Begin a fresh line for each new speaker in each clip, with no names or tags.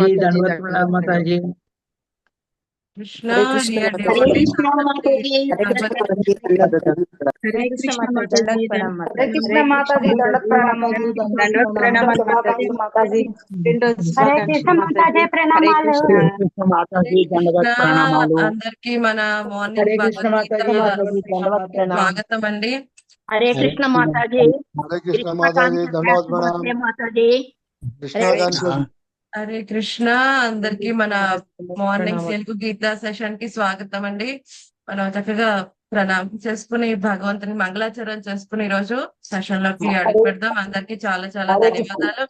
जी दंडवत प्रणाम माता जी।
कृष्णा
हरे कृष्ण
डियर
माता
हरे
devotees,
कृष्ण माता जी।
हरे कृष्ण
भगवत
माता जी धन्यवाद
हरे कृष्ण माता जी
दंडवत प्रणाम
हरे
माता जी।
कृष्ण माता जी दंडवत प्रणाम
दंडवत प्रणाम माता जी।
माता जी
हरे कृष्ण माता जी प्రణామాలు।
हरे कृष्ण माता जी दंडवत
కృష్ణ
ప్రణామాలు।
అందరికి మన మార్నింగ్
हरे कृष्ण माता
భగవద్గీత
जी दंडवत प्रणाम।
స్వాగతం అండి.
हरे
हरे
कृष्ण
कृष्ण
माता जी।
हरे कृष्ण माता जी धन्यवाद प्रणाम।
नमस्ते माता जी।
कृष्णा
హరే కృష్ణ అందరికి మన మార్నింగ్ తెలుగు గీత సెషన్ కి స్వాగతం అండి. మనం చక్కగా ప్రణామం చేసుకుని భగవంతుని మంగళాచరణ చేసుకుని ఈ రోజు సెషన్ లోకి అడుగు పెడదాం. అందరికి చాలా చాలా ధన్యవాదాలు.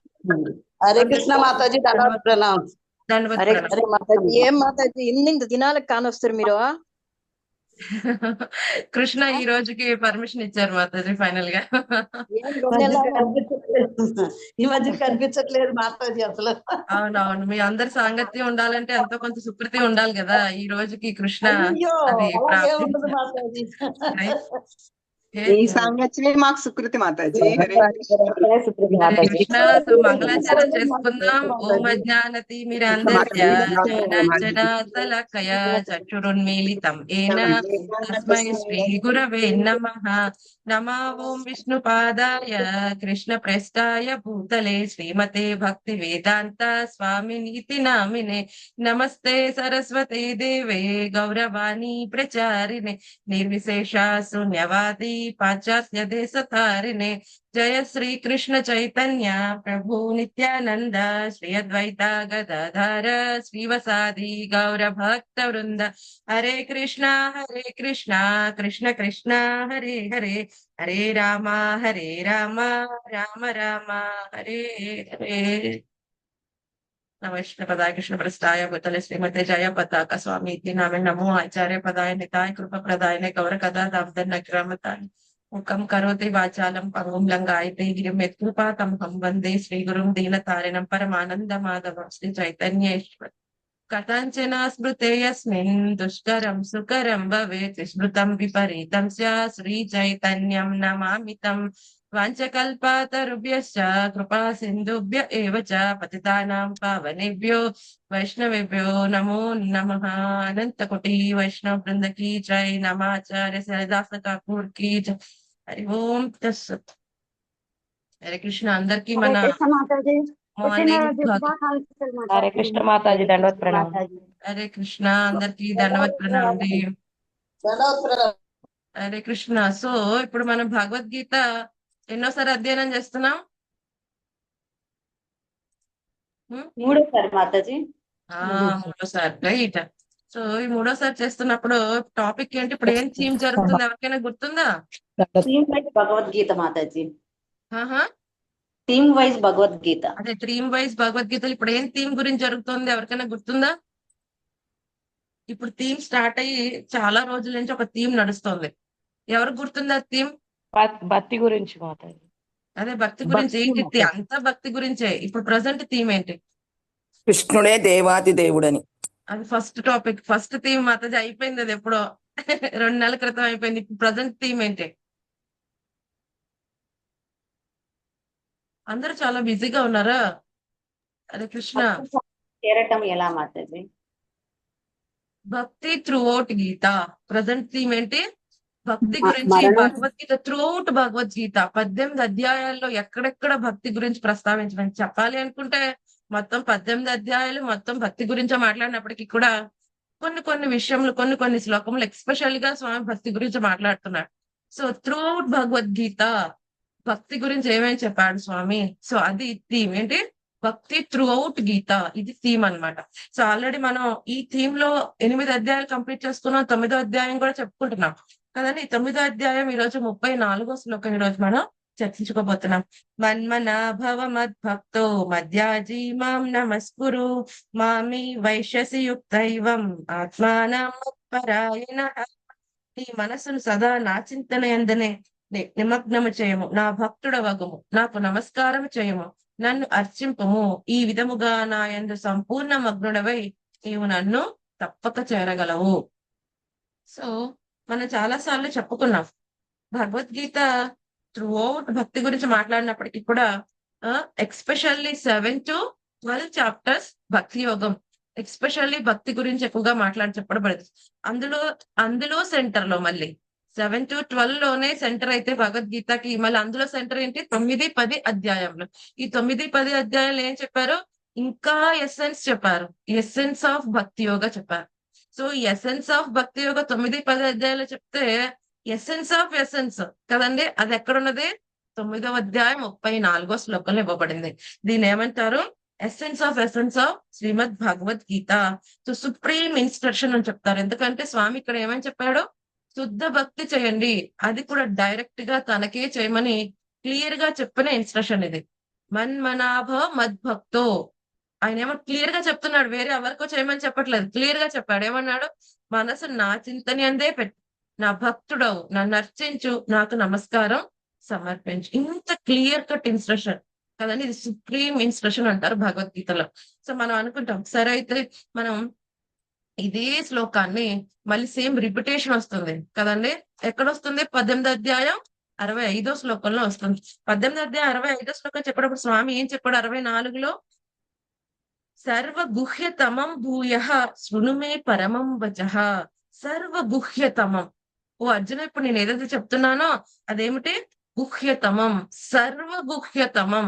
హరే కృష్ణ మాతాజీ ధన్యవాద ప్రణాం.
ధన్యవాద
హరే
ప్రణామం.
హరే మాతాజీ. ఏం మాతాజీ ఇన్ని దినాలకు కానొస్తారు మీరు?
కృష్ణ ఈ రోజుకి పర్మిషన్ ఇచ్చారు మాతాజీ ఫైనల్ గా.
ఏం 2 నెలలు కనిపించట్లేదు. ఈ మధ్య కనిపించట్లేదు మాతాజీ అసలు.
అవునవును, మీ అందరి సాంగత్యం ఉండాలంటే ఎంతో కొంత సుకృతి ఉండాలి కదా. ఈ రోజుకి కృష్ణ
అయ్యో
అది
అలాగే ఉండదు
ప్రాప్తించారు.
మాతాజీ.
ఏ-
ఈ సాంగత్యమే మాకు సుకృతి మాతాజీ. హరే
హరే కృష్ణ. సో మంగళాచరణ చేసుకుందాం. ఓం అజ్ఞానతి మీరందస్య జ్ఞానాంజనాశలాకయ చక్షురున్మీలితం ఏన తస్మై శ్రీ గురవే నమః. నమో ఓం విష్ణుపాదాయ కృష్ణ ప్రేష్టాయ భూతలే శ్రీమతే భక్తి వేదాంత స్వామినీతి నామినే. నమస్తే సరస్వతే దేవే గౌరవాణి ప్రచారిణే నిర్విశేష శూన్యవాది పాశ్చాత్య దేశతారిణే. జయ శ్రీ కృష్ణ చైతన్య ప్రభు నిత్యానంద శ్రీ అద్వైత గదాధర శ్రీవసాది గౌర భక్త వృంద. హరే కృష్ణ కృష్ణ కృష్ణ హరే హరే హరే రామ రామ రామ హరే హరే. నమస్తే పదాయ కృష్ణ ప్రస్థాయ భూతల శ్రీమతే జయ పతాక స్వామి ఇతి నామే నమో ఆచార్య పదాయ నితాయ కృప ప్రదాయనే గౌర కథా దామోదర్ నగ్రామతాయ ముఖం కరోతి వాచాలం పంగుం లంగాయతే గిరిం యత్కృపాతం హం వందే శ్రీ గురుం దీనతారిణం పరమానంద మాధవం శ్రీ చైతన్యేశ్వర. కథంచన స్మృతే యస్మిన్ దుష్కరం సుకరం భవేత్ స్మృతం విపరీతం స్యాత్ శ్రీ చైతన్యం నమామితం. వాంఛకల్పతరుభ్యశ్చ కృపా సింధుభ్య ఏవ చ పతితానాం పావనేభ్యో వైష్ణవేభ్యో నమో నమః. అనంత కోటి వైష్ణవ బృంద కీ జై. నమాచార్య సరదాస్ ఠాకూర్ కీ జై. హరి ఓం తస్సత్. హరే కృష్ణ అందరికి మన
हरे कृष्ण माता जी।
మార్నింగ్
హరే కృష్ణ మాతాజీ దండవత్ ప్రణాం.
హరే కృష్ణ అందరికి ధన్యవాద ప్రణామం అండి.
ధన్యవాద ప్రణాం.
హరే కృష్ణ. సో ఇప్పుడు మనం భగవద్గీత ఎన్నోసారి అధ్యయనం చేస్తున్నాం?
మూడోసారి మాతాజీ.
మూడోసారి, రైట్. సో ఈ మూడోసారి చేస్తున్నప్పుడు టాపిక్ ఏంటి, ఇప్పుడు ఏం థీమ్ జరుగుతుంది ఎవరికైనా గుర్తుందా?
Theme wise Bhagavad Gita Mataji.
ఆహా,
థీమ్ వైజ్ భగవద్గీత.
అదే థీమ్ వైజ్ భగవద్గీతలు ఇప్పుడు ఏం థీమ్ గురించి జరుగుతుంది ఎవరికైనా గుర్తుందా? ఇప్పుడు థీమ్ స్టార్ట్ అయ్యి చాలా రోజుల నుంచి ఒక థీమ్ నడుస్తుంది. ఎవరికి గుర్తుందా థీమ్?
భక్తి గురించి మాతాజీ.
అదే భక్తి గురించి. ఏంటి అంతా భక్తి గురించే. ఇప్పుడు ప్రజెంట్ థీమ్ ఏంటి?
కృష్ణుడే దేవాది దేవుడని.
అది first topic, first theme Mataji అయిపోయింది. అది ఎప్పుడో 2 నెలల క్రితం అయిపోయింది. ఇప్పుడు ప్రజెంట్ థీమ్ ఏంటి? అందరూ చాలా బిజీగా ఉన్నారా? హరే కృష్ణ.
చేరటం ఎలా మాతాజీ?
భక్తి త్రూ అవుట్ గీత. ప్రజెంట్ థీమ్ ఏంటి? భక్తి గురించి. భగవద్గీత త్రూ అవుట్ భగవద్గీత 18 అధ్యాయాల్లో ఎక్కడెక్కడ భక్తి గురించి ప్రస్తావించడం చెప్పాలి అనుకుంటే మొత్తం 18 అధ్యాయాలు మొత్తం భక్తి గురించే మాట్లాడినప్పటికీ కూడా కొన్ని విషయంలో కొన్ని శ్లోకములు ఎక్స్పెషల్ గా స్వామి భక్తి గురించి మాట్లాడుతున్నాడు. సో త్రూ అవుట్ భగవద్గీత భక్తి గురించి ఏమేమి చెప్పాడు స్వామి. సో అది థీమ్ ఏంటి? భక్తి త్రూ అవుట్ గీత. ఇది థీమ్ అన్నమాట. సో ఆల్రెడీ మనం ఈ థీమ్ లో 8 అధ్యాయాలు కంప్లీట్ చేసుకున్నాం. 9వ అధ్యాయం కూడా చెప్పుకుంటున్నాం కదండి. 9వ అధ్యాయం ఈ రోజు 34వ శ్లోకం ఈ రోజు మనం చర్చించుకోబోతున్నాం. మన్మనాభవ మద్భక్తో మధ్యాజీ మాం నమస్కురు మామి వైశ్యసి యుక్తైవం ఆత్మానం మత్పరాయణః. నీ మనసును సదా నా చింతన యందనే నిమగ్నము చేయము. నా భక్తుడవగుము, నాకు నమస్కారం చేయము, నన్ను అర్చింపము. ఈ విధముగా నా యందు సంపూర్ణ మగ్నుడవై నీవు నన్ను తప్పక చేరగలవు. సో మనం చాలా సార్లు చెప్పుకున్నాం భగవద్గీత త్రూ అవుట్ భక్తి గురించి మాట్లాడినప్పటికీ కూడా ఎక్స్పెషల్లీ 7 to 12 చాప్టర్స్ భక్తి యోగం, ఎస్పెషల్లీ భక్తి గురించి ఎక్కువగా చెప్పబడింది. అందులో సెంటర్ లో మళ్ళీ 7 to 12 లోనే సెంటర్ అయితే భగవద్గీతకి, మళ్ళీ అందులో సెంటర్ ఏంటి 9, 10 అధ్యాయంలో. ఈ 9, 10 అధ్యాయంలో ఏం చెప్పారు? ఇంకా ఎసెన్స్ చెప్పారు, ఎసెన్స్ ఆఫ్ భక్తి యోగ చెప్పారు. సో ఈ ఎసెన్స్ ఆఫ్ భక్తి యోగ 9, 10 అధ్యాయాలు చెప్తే ఎసెన్స్ ఆఫ్ ఎసెన్స్ కదండి, అది ఎక్కడున్నది? 9వ అధ్యాయం 34వ శ్లోకంలో ఇవ్వబడింది. దీని ఏమంటారు? Essence of Shrimad Bhagavad Gita. So supreme instruction అని చెప్తారు. ఎందుకంటే స్వామి ఇక్కడ ఏమని చెప్పాడు? శుద్ధ భక్తి చేయండి, అది కూడా డైరెక్ట్ గా తనకే చేయమని క్లియర్ గా చెప్పిన ఇన్స్ట్రక్షన్ ఇది. మన్మనాభ మద్భక్తో, ఆయన ఏమో క్లియర్ గా చెప్తున్నాడు, వేరే ఎవరికో చేయమని చెప్పట్లేదు, క్లియర్ గా చెప్పాడు. ఏమన్నాడు? మనసు నా చింతని అందే పెట్టు, నా భక్తుడవు, నన్ను అర్చించు, నాకు నమస్కారం సమర్పించు. ఇంత క్లియర్ కట్ ఇన్స్ట్రక్షన్ కదండి, ఇది సుప్రీం ఇన్స్ట్రక్షన్ అంటారు భగవద్గీతలో. సో మనం అనుకుంటాం, సరే అయితే మనం ఇదే శ్లోకాన్ని మళ్ళీ సేమ్ రిపిటేషన్ వస్తుంది కదండి. ఎక్కడొస్తుంది? 18వ అధ్యాయం 65వ శ్లోకంలో వస్తుంది. 18వ అధ్యాయం 65వ శ్లోకం చెప్పేటప్పుడు స్వామి ఏం చెప్పాడు? 64లో సర్వగుహ్యతమం భూయ శృణుమే పరమం వచః. సర్వగుహ్యతమం. ఓ అర్జున, ఇప్పుడు నేను ఏదైతే చెప్తున్నానో అదేమిటి? గుహ్యతమం, సర్వగుహ్యతమం.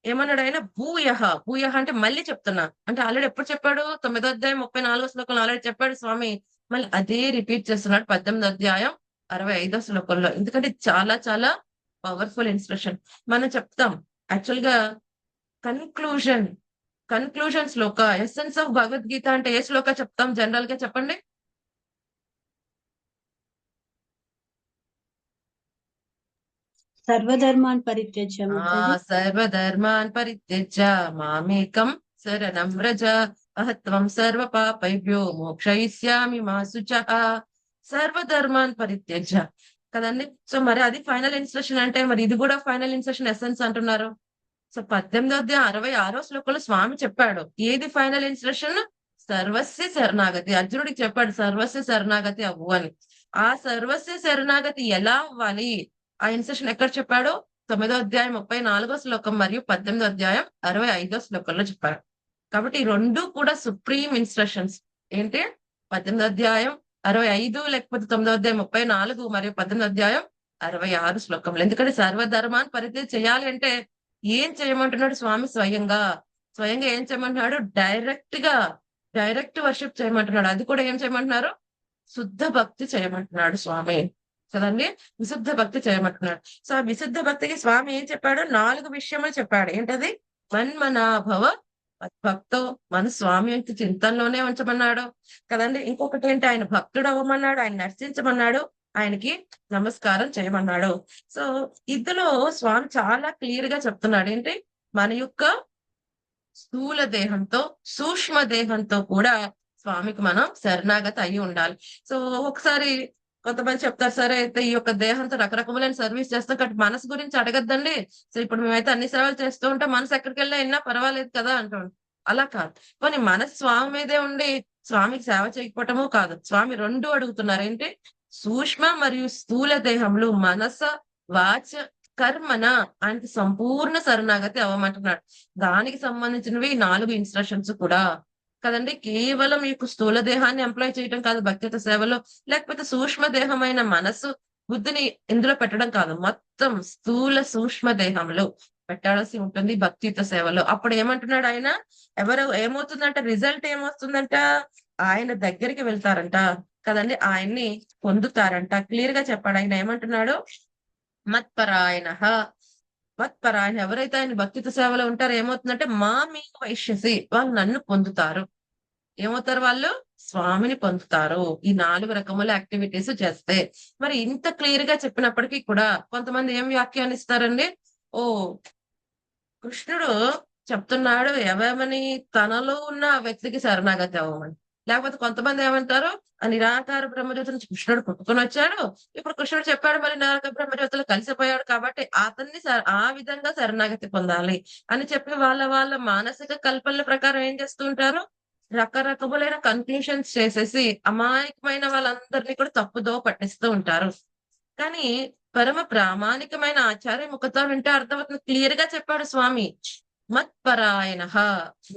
ఏమన్నాడు ఆయన? భూయః. భూయః అంటే మళ్ళీ చెప్తున్నా, అంటే ఆల్రెడీ ఎప్పుడు చెప్పాడు? 9వ అధ్యాయం 34వ శ్లోకంలో ఆల్రెడీ చెప్పాడు స్వామి, మళ్ళీ అదే రిపీట్ చేస్తున్నాడు 18వ అధ్యాయం 65వ శ్లోకంలో. ఎందుకంటే చాలా చాలా పవర్ఫుల్ ఇన్స్ట్రక్షన్. మనం చెప్తాం యాక్చువల్ గా conclusion Shloka, essence of Bhagavad Gita అంటే ఏ శ్లోక చెప్తాం జనరల్ గా? చెప్పండి.
సర్వధర్మాన్ పరిత్యజ్య మాతాజీ.
సర్వధర్మాన్ పరిత్యజ్య మామేకం శరణం వ్రజ అహత్వం సర్వ పాపైభ్యో మోక్షయిష్యామి మా శుచః. సర్వధర్మాన్ పరిత్యజ్య కదండి. సో మరి అది ఫైనల్ ఇన్స్ట్రక్షన్ అంటే, మరి ఇది కూడా ఫైనల్ ఇన్స్ట్రక్షన్ ఎసెన్స్ అంటున్నారు. సో 18వ అధ్యాయం 66వ శ్లోకంలో స్వామి చెప్పాడు, ఏది ఫైనల్ ఇన్స్ట్రక్షన్? సర్వస్య శరణాగతి. అర్జునుడికి చెప్పాడు సర్వస్య శరణాగతి అవ్వు అని. ఆ సర్వస్య శరణాగతి ఎలా అవ్వాలి? ఆ ఇన్స్ట్రక్షన్ ఎక్కడ చెప్పాడు? 9వ అధ్యాయం 34వ శ్లోకం మరియు 18వ అధ్యాయం 65వ శ్లోకంలో చెప్పాడు. కాబట్టి ఈ రెండు కూడా సుప్రీం ఇన్స్ట్రక్షన్స్. ఏంటి? 18వ అధ్యాయం 65, లేకపోతే 9వ అధ్యాయం 34 మరియు 18వ అధ్యాయం 66 శ్లోకంలో. ఎందుకంటే సర్వధర్మాన్ని పరిత్యాగం చేయాలి అంటే ఏం చేయమంటున్నాడు స్వామి? స్వయంగా ఏం చేయమంటున్నాడు? డైరెక్ట్ వర్షిప్ చేయమంటున్నాడు. అది కూడా ఏం చేయమంటున్నారు? శుద్ధ భక్తి చేయమంటున్నాడు స్వామి కదండి. విశుద్ధ భక్తి చేయమంటున్నాడు. సో ఆ విశుద్ధ భక్తికి స్వామి ఏం చెప్పాడు? 4 విషయములు చెప్పాడు. ఏంటది? మన్మనాభవ భక్తో, మన స్వామి యొక్క చింతనలోనే ఉంచమన్నాడు కదండి. ఇంకొకటి ఏంటి? ఆయన భక్తుడు అవ్వమన్నాడు, ఆయన నర్చించమన్నాడు, ఆయనకి నమస్కారం చేయమన్నాడు. సో ఇందులో స్వామి చాలా క్లియర్ గా చెప్తున్నాడు. ఏంటి? మన యొక్క స్థూల దేహంతో సూక్ష్మ దేహంతో కూడా స్వామికి మనం శరణాగతి అయి ఉండాలి. సో ఒకసారి కొంతమంది చెప్తారు, సరే అయితే ఈ యొక్క దేహంతో రకరకములైన సర్వీస్ చేస్తాం కాబట్టి మనసు గురించి అడగద్దండి. సో ఇప్పుడు మేమైతే అన్ని సేవలు చేస్తూ ఉంటాం, మనసు ఎక్కడికి వెళ్ళినా పర్వాలేదు కదా అంటాం. అలా కాదు. కానీ మనసు స్వామి మీదే ఉండి స్వామికి సేవ చేయకపోవటము కాదు. స్వామి 2 అడుగుతున్నారు. ఏంటి? సూక్ష్మ మరియు స్థూల దేహంలో మనస వాచ కర్మన ఆయనకి సంపూర్ణ శరణాగతి అవ్వమంటున్నాడు. దానికి సంబంధించినవి 4 ఇన్స్ట్రక్షన్స్ కూడా కదండి. కేవలం మీకు స్థూల దేహాన్ని ఎంప్లాయ్ చేయడం కాదు భక్తియుత సేవలో, లేకపోతే సూక్ష్మ దేహమైన మనసు బుద్ధిని ఇందులో పెట్టడం కాదు, మొత్తం స్థూల సూక్ష్మ దేహంలో పెట్టాల్సి ఉంటుంది భక్తియుత సేవలో. అప్పుడు ఏమంటున్నాడు ఆయన? ఏమవుతుందంట? రిజల్ట్ ఏమొస్తుందంట? ఆయన దగ్గరికి వెళ్తారంట కదండి, ఆయన్ని పొందుతారంట. క్లియర్ గా చెప్పాడు. ఆయన ఏమంటున్నాడు? మత్పరాయణ ఎవరైతే ఆయన భక్తియుత సేవలో ఉంటారో ఏమవుతుందంటే మామీ వైశ్యసి, వాళ్ళు నన్ను పొందుతారు. ఏమవుతారు? వాళ్ళు స్వామిని పొందుతారు ఈ 4 రకముల యాక్టివిటీస్ చేస్తే. మరి ఇంత క్లియర్ గా చెప్పినప్పటికీ కూడా కొంతమంది ఏం వ్యాఖ్యానిస్తారండి? ఓ కృష్ణుడు చెప్తున్నాడు ఎవమని, తనలో ఉన్న వ్యక్తికి శరణాగతి అవ్వమని. లేకపోతే కొంతమంది ఏమంటారు, ఆ నిరాకార బ్రహ్మజ్యోతి నుంచి కృష్ణుడు పుట్టుకొని వచ్చాడు, ఇప్పుడు కృష్ణుడు చెప్పాడు మరి నిరాకార బ్రహ్మజ్యోతిలో కలిసిపోయాడు కాబట్టి అతన్ని ఆ విధంగా శరణాగతి పొందాలి అని చెప్పి వాళ్ళ మానసిక కల్పనల ప్రకారం ఏం చేస్తూ ఉంటారు? రకరకములైన కన్క్లూషన్స్ చేసేసి అమాయకమైన వాళ్ళందరినీ కూడా తప్పుదో పట్టిస్తూ ఉంటారు. కానీ పరమ ప్రామాణికమైన ఆచార్య ముఖతో వింటే అర్థమవుతుంది. క్లియర్ గా చెప్పాడు స్వామి, మత్పరాయణ,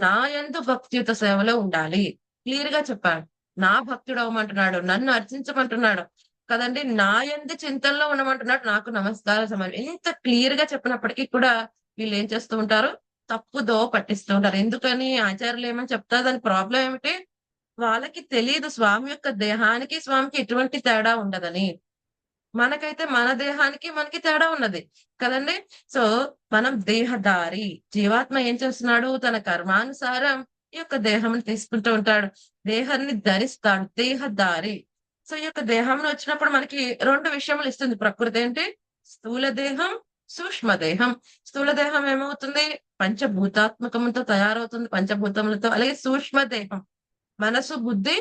నా యందు భక్తియుత సేవలో ఉండాలి. క్లియర్ గా చెప్పాడు. నా భక్తుడు అవ్వమంటున్నాడు, నన్ను అర్చించమంటున్నాడు కదండి, నా యందు చింతనలో ఉండమంటున్నాడు, నాకు నమస్కార సమయం. ఇంత క్లియర్ గా చెప్పినప్పటికీ కూడా వీళ్ళు ఏం చేస్తూ ఉంటారు, తప్పుదో పట్టిస్తూ ఉంటారు. ఎందుకని ఆచార్యులు ఏమని చెప్తారు, దాని ప్రాబ్లం ఏమిటి, వాళ్ళకి తెలియదు స్వామి యొక్క దేహానికి స్వామికి ఎటువంటి తేడా ఉండదని. మనకైతే మన దేహానికి మనకి తేడా ఉన్నది కదండి. సో మనం దేహదారి, జీవాత్మ ఏం చేస్తున్నాడు, తన కర్మానుసారం ఈ యొక్క దేహం తీసుకుంటూ ఉంటాడు, దేహాన్ని ధరిస్తాడు, దేహదారి. సో ఈ యొక్క దేహం వచ్చినప్పుడు మనకి రెండు విషయములు ఇస్తుంది ప్రకృతి. ఏంటి, స్థూల దేహం, సూక్ష్మ దేహం. స్థూల దేహం ఏమవుతుంది, పంచభూతాత్మకంతో తయారవుతుంది, పంచభూతములతో. అలాగే సూక్ష్మ దేహం మనసు, బుద్ధి,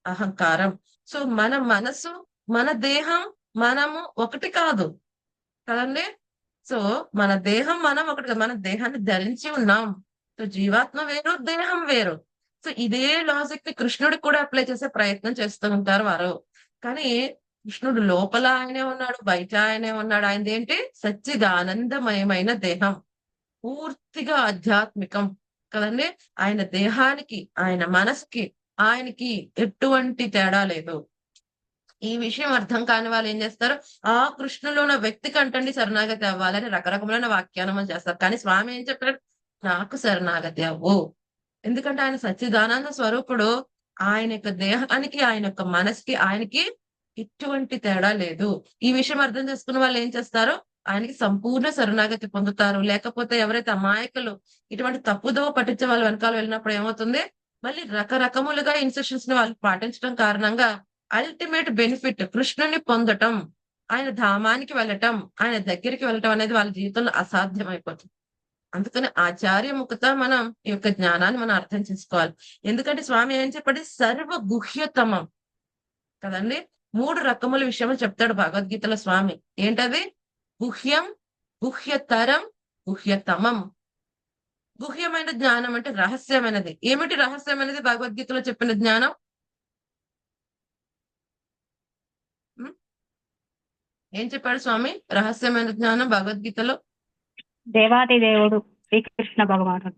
అహంకారం. సో మన మనసు, మన దేహం, మనము ఒకటి కాదు కదండి. సో మన దేహం మనం ఒకటి కాదు, మన దేహాన్ని ధరించి ఉన్నాం. సో జీవాత్మ వేరు, దేహం వేరు. సో ఇదే లాజిక్ ని కృష్ణుడికి కూడా అప్లై చేసే ప్రయత్నం చేస్తూ ఉంటారు వారు. కానీ కృష్ణుడు లోపల ఆయనే ఉన్నాడు, బయట ఆయనే ఉన్నాడు. ఆయనది ఏంటి, సచ్చిదానందమయమైన దేహం, పూర్తిగా ఆధ్యాత్మికం కదండి. ఆయన దేహానికి, ఆయన మనసుకి, ఆయనకి ఎటువంటి తేడా లేదు. ఈ విషయం అర్థం కాని వాళ్ళు ఏం చేస్తారు, ఆ కృష్ణులో ఉన్న వ్యక్తి కంటండి శరణాగతి అవ్వాలని రకరకములైన వ్యాఖ్యానం చేస్తారు. కానీ స్వామి ఏం చెప్పారు, నాకు శరణాగతి అవ్వు. ఎందుకంటే ఆయన సచ్చిదానంద స్వరూపుడు. ఆయన యొక్క దేహానికి, ఆయన యొక్క మనసుకి, ఆయనకి ఎటువంటి తేడా లేదు. ఈ విషయం అర్థం చేసుకున్న వాళ్ళు ఏం చేస్తారు, ఆయనకి సంపూర్ణ శరణాగతి పొందుతారు. లేకపోతే ఎవరైతే అమాయకులు ఇటువంటి తప్పుదో పట్టించే వాళ్ళు వెనకాల వెళ్ళినప్పుడు ఏమవుతుంది, మళ్ళీ రకరకములుగా ఇన్స్ట్రక్షన్స్ ని వాళ్ళు పాటించడం కారణంగా అల్టిమేట్ బెనిఫిట్ కృష్ణుని పొందటం, ఆయన ధామానికి వెళ్ళటం, ఆయన దగ్గరికి వెళ్ళటం అనేది వాళ్ళ జీవితంలో అసాధ్యం అయిపోతుంది. అందుకని ఆచార్యముఖత మనం ఈ యొక్క జ్ఞానాన్ని మనం అర్థం చేసుకోవాలి. ఎందుకంటే స్వామి ఏం చెప్పండి, సర్వ గుహ్యతమం కదండి. 3 రకముల విషయములు చెప్తాడు భగవద్గీతలో స్వామి. ఏంటది, గుహ్యం, గుహ్యతరం, గుహ్యతమం. గుహ్యమైన జ్ఞానం అంటే రహస్యమైనది. ఏమిటి రహస్యమైనది భగవద్గీతలో చెప్పిన జ్ఞానం, ఏం చెప్పాడు స్వామి, రహస్యమైన జ్ఞానం భగవద్గీతలో,
దేవాది దేవుడు శ్రీకృష్ణ భగవానుడు.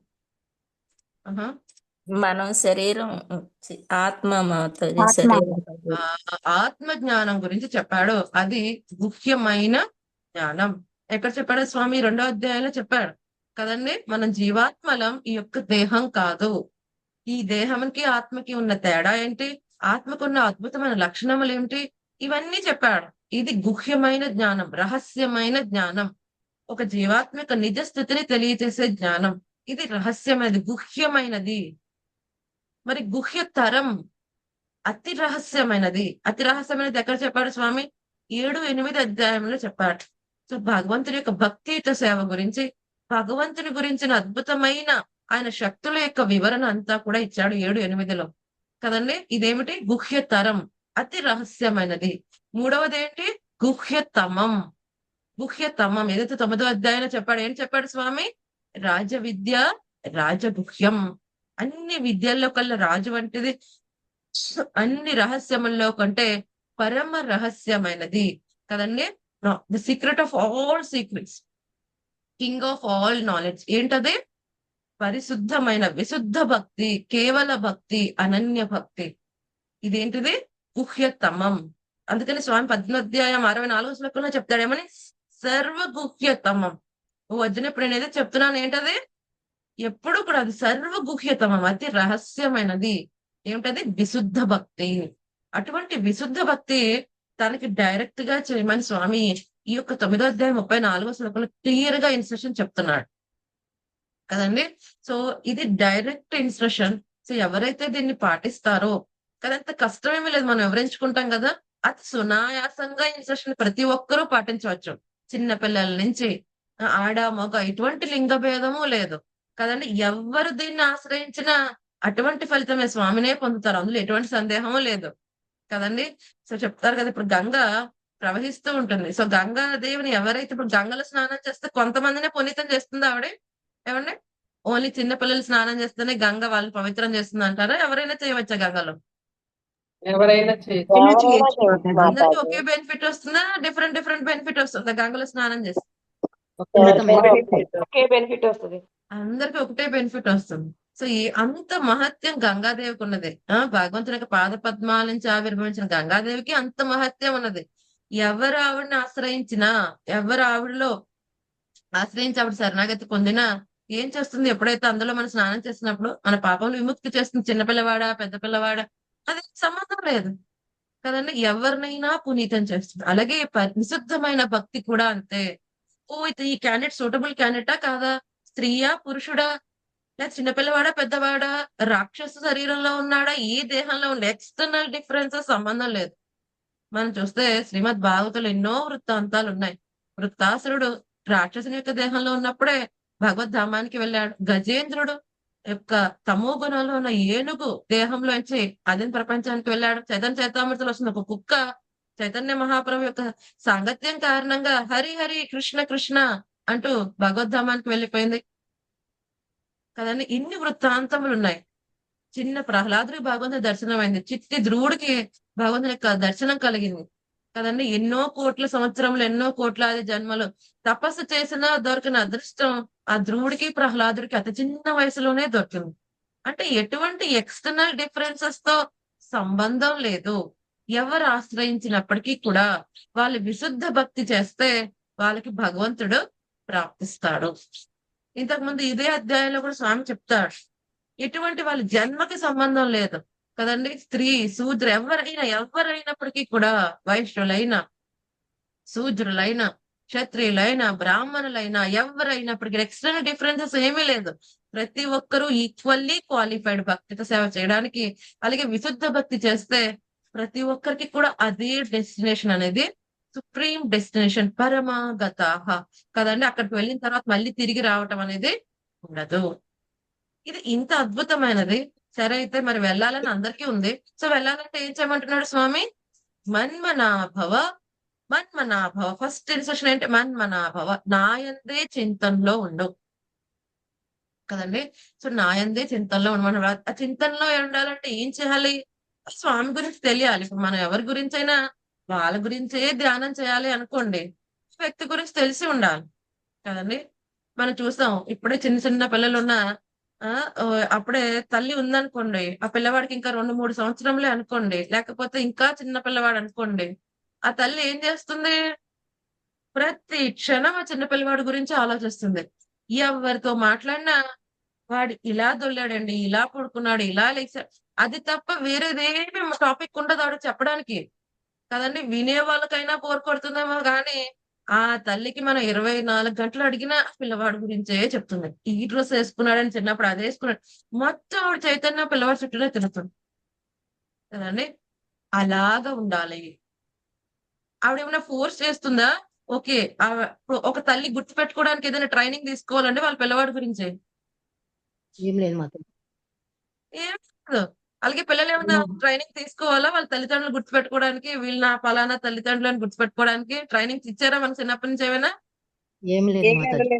మనం శరీరం, ఆత్మ మాతాజీ
ఆత్మ.
శరీరం.
ఆత్మ జ్ఞానం గురించి చెప్పాడు. అది ముఖ్యమైన జ్ఞానం. ఎక్కడ చెప్పాడు స్వామి, 2వ అధ్యాయంలో చెప్పాడు కదండి. మనం జీవాత్మలం, ఈ యొక్క దేహం కాదు. ఈ దేహానికి ఆత్మకి ఉన్న తేడా ఏంటి, ఆత్మకున్న అద్భుతమైన లక్షణములు ఏమిటి, ఇవన్నీ చెప్పాడు. ఇది గుహ్యమైన జ్ఞానం, రహస్యమైన జ్ఞానం, ఒక జీవాత్మ యొక్క నిజ స్థితిని తెలియజేసే జ్ఞానం. ఇది రహస్యమైనది, గుహ్యమైనది. మరి గుహ్యతరం అతి రహస్యమైనది. అతి రహస్యమైనది ఎక్కడ చెప్పాడు స్వామి, 7, 8 అధ్యాయంలో చెప్పాడు. సో భగవంతుని యొక్క భక్తియుత సేవ గురించి, భగవంతుని గురించిన అద్భుతమైన ఆయన శక్తుల యొక్క వివరణ అంతా కూడా ఇచ్చాడు 7, 8లో కదండి. ఇదేమిటి, గుహ్యతరం, అతి రహస్యమైనది. 3వది ఏంటి, గుహ్యతమం. గుహ్యతమం ఏదైతే 9వ అధ్యాయంలో చెప్పాడు, ఏం చెప్పాడు స్వామి, రాజ విద్య, రాజగుహ్యం. అన్ని విద్యల్లో కల్లా రాజు వంటిది, అన్ని రహస్యముల్లో కంటే పరమ రహస్యమైనది కదండి. The secret of all secrets, king of all knowledge. ఏంటది, పరిశుద్ధమైన విశుద్ధ భక్తి, కేవల భక్తి, అనన్య భక్తి. ఇదేంటిది, గుహ్యతమం. అందుకని స్వామి 18వ అధ్యాయం 64వ శ్లోకంలో చెప్తాడేమని, సర్వగుహ్యతమం. వజ్జన ఇప్పుడు నేనైతే చెప్తున్నాను, ఏంటది, ఎప్పుడు కూడా అది సర్వగుహ్యతమం, అతి రహస్యమైనది. ఏమిటది, విశుద్ధ భక్తి. అటువంటి విశుద్ధ భక్తి తనకి డైరెక్ట్ గా చేయమని స్వామి ఈ యొక్క 9వ అధ్యాయం 34వ శ్లోకంలో క్లియర్ గా ఇన్స్ట్రక్షన్ చెప్తున్నాడు కదండి. సో ఇది డైరెక్ట్ ఇన్స్ట్రక్షన్. సో ఎవరైతే దీన్ని పాటిస్తారో కదంత కష్టమేమీ లేదు, మనం వివరించుకుంటాం కదా, అతి సునాయాసంగా ఇన్స్ట్రక్షన్ ప్రతి ఒక్కరూ పాటించవచ్చు. చిన్న పిల్లల నుంచి ఆడ మగ ఎటువంటి లింగ భేదము లేదు కదండి. ఎవరు దీన్ని ఆశ్రయించినా అటువంటి ఫలితమే, స్వామినే పొందుతారు, అందులో ఎటువంటి సందేహము లేదు కదండి. సో చెప్తారు కదా, ఇప్పుడు గంగ ప్రవహిస్తూ ఉంటుంది. సో గంగా దేవిని ఎవరైతే ఇప్పుడు గంగలో స్నానం చేస్తే కొంతమందినే పునీతం చేస్తుంది ఆవిడే, ఏమండి, ఓన్లీ చిన్న పిల్లలు స్నానం చేస్తేనే గంగ వాళ్ళని పవిత్రం చేస్తుంది అంటారా, ఎవరైనా చేయవచ్చా గంగలో,
ఎవరైనా
అందరికీ ఒకే బెనిఫిట్ వస్తుందా, డిఫరెంట్ బెనిఫిట్ వస్తుందా గంగలో స్నానం చేస్తే,
ఒకే బెనిఫిట్ వస్తుంది.
అందరికి ఒకటే బెనిఫిట్ వస్తుంది. సో ఈ అంత మహత్యం గంగాదేవికి ఉన్నది. భగవంతుని యొక్క పాద పద్మాల నుంచి ఆవిర్భవించిన గంగాదేవికి అంత మహత్యం ఉన్నది. ఎవరు ఆవిడని ఆశ్రయించినా, ఎవరు ఆవిడలో ఆశ్రయించి ఆవిడ శరణాగతి పొందినా ఏం చేస్తుంది? ఎప్పుడైతే అందులో మనం స్నానం చేసినప్పుడు మన పాపంలో విముక్తి చేస్తుంది. చిన్నపిల్లవాడా, పెద్ద పిల్లవాడా, అది సంబంధం లేదు కదండి. ఎవరినైనా పునీతం చేస్తుంది. అలాగే పరిశుద్ధమైన భక్తి కూడా అంతే. ఇది ఈ క్యాండిడేట్ సూటబుల్ క్యాండిడేటా కాదా? స్త్రీయా, పురుషుడా, లేదా చిన్నపిల్లవాడా, పెద్దవాడా, రాక్షస శరీరంలో ఉన్నాడా, ఈ దేహంలో ఉన్న ఎక్స్టర్నల్ డిఫరెన్సెస్ సంబంధం లేదు. మనం చూస్తే శ్రీమద్ భాగవతులు ఎన్నో వృత్తాంతాలు ఉన్నాయి. వృత్తాసురుడు రాక్షసుని యొక్క దేహంలో ఉన్నప్పుడే భగవద్ధామానికి వెళ్ళాడు. గజేంద్రుడు యొక్క తమో గుణంలో ఉన్న ఏనుగు దేహంలోంచి అదిన ప్రపంచానికి వెళ్ళాడు. చైతన్య చైతామృతులు వస్తుంది ఒక కుక్క చైతన్య మహాప్రభు యొక్క సాంగత్యం కారణంగా హరి హరి కృష్ణ కృష్ణ అంటూ భగవద్ధామానికి వెళ్ళిపోయింది కదండి. ఇన్ని వృత్తాంతములు ఉన్నాయి. చిన్న ప్రహ్లాదుడికి భగవంతుని దర్శనం అయింది. చిట్టి ధ్రువుడికి భగవంతుని యొక్క దర్శనం కలిగింది కదండి. ఎన్నో కోట్ల సంవత్సరములు, ఎన్నో కోట్లాది జన్మలు తపస్సు చేసినా దొరికిన అదృష్టం ఆ ధ్రువుడికి ప్రహ్లాదుడికి అతి చిన్న వయసులోనే దొరికింది. అంటే ఎటువంటి ఎక్స్టర్నల్ డిఫరెన్సెస్ తో సంబంధం లేదు. ఎవరు ఆశ్రయించినప్పటికీ కూడా వాళ్ళు విశుద్ధ భక్తి చేస్తే వాళ్ళకి భగవంతుడు ప్రాప్తిస్తాడు. ఇంతకు ముందు ఇదే అధ్యాయంలో కూడా స్వామి చెప్తాడు, ఎటువంటి వాళ్ళ జన్మకి సంబంధం లేదు కదండి. స్త్రీ శూద్ర ఎవరైనప్పటికీ కూడా, వైశ్యులైనా, శూద్రులైనా, క్షత్రియులైనా, బ్రాహ్మణులైనా, ఎవరైనప్పటికీ ఎక్స్టర్నల్ డిఫరెన్సెస్ ఏమీ లేదు. ప్రతి ఒక్కరూ ఈక్వల్లీ క్వాలిఫైడ్ భక్తితో సేవ చేయడానికి. అలాగే విశుద్ధ భక్తి చేస్తే ప్రతి ఒక్కరికి కూడా అదే డెస్టినేషన్ అనేది సుప్రీం డెస్టినేషన్, పరమాగత కదండి. అక్కడికి వెళ్ళిన తర్వాత మళ్ళీ తిరిగి రావటం అనేది ఉండదు. ఇది ఇంత అద్భుతమైనది. సరే అయితే మరి వెళ్ళాలని అందరికీ ఉంది. సో వెళ్ళాలంటే ఏం చేయమంటున్నాడు స్వామి? మన్మనాభవ, మన్మనాభవ. ఫస్ట్ ఇన్స్ట్రక్షన్ ఏంటి? మన్మనాభవ, నాయందే చింతనలో ఉండు కదండి. సో నాయందే చింతనలో ఉండమని. ఆ చింతనలో ఉండాలంటే ఏం చేయాలి? స్వామి గురించి తెలియాలి. ఇప్పుడు మనం ఎవరి గురించి అయినా వాళ్ళ గురించే ధ్యానం చేయాలి అనుకోండి, వ్యక్తి గురించి తెలిసి ఉండాలి కదండి. మనం చూస్తాం ఇప్పుడే చిన్న చిన్న పిల్లలు ఉన్న అప్పుడే తల్లి ఉందనుకోండి, ఆ పిల్లవాడికి ఇంకా 2-3 సంవత్సరంలే అనుకోండి, లేకపోతే ఇంకా చిన్న పిల్లవాడు అనుకోండి, ఆ తల్లి ఏం చేస్తుంది? ప్రతి క్షణం ఆ చిన్న పిల్లవాడి గురించి ఆలోచిస్తుంది. ఎవరితో మాట్లాడినా వాడు ఇలా దొల్లాడండి, ఇలా పడుకున్నాడు, ఇలా లేచాడు, అది తప్ప వేరేదేమి టాపిక్ ఉండదు ఆవిడ చెప్పడానికి కదండి. వినే వాళ్ళకైనా బోర్ కొడుతుందేమో గానీ ఆ తల్లికి మనం 24 గంటలు అడిగినా పిల్లవాడి గురించే చెప్తుంది. ఈ డ్రెస్ వేసుకున్నాడని చిన్నప్పుడు అదే వేసుకున్నాడు, మొత్తం ఆవిడ చైతన్య పిల్లవాడి చుట్టూనే తిరుగుతుంది కదండి. అలాగా ఉండాలి. ఆవిడ ఏమైనా ఫోర్స్ చేస్తుందా? ఓకే, ఒక తల్లి గుర్తు పెట్టుకోవడానికి ఏదైనా ట్రైనింగ్ తీసుకోవాలంటే వాళ్ళ పిల్లవాడి గురించే.
ఏం లేదు మాత్రం.
ఏం లేదు. అలాగే పిల్లలు ఏమైనా ట్రైనింగ్ తీసుకోవాలా వాళ్ళ తల్లిదండ్రులు గుర్తుపెట్టుకోవడానికి? వీళ్ళు నా పలానా తల్లిదండ్రులను గుర్తుపెట్టుకోవడానికి ట్రైనింగ్ ఇచ్చారా మన చిన్నప్పటి నుంచి ఏమైనా?
ఏం లేదు మాతాజీ.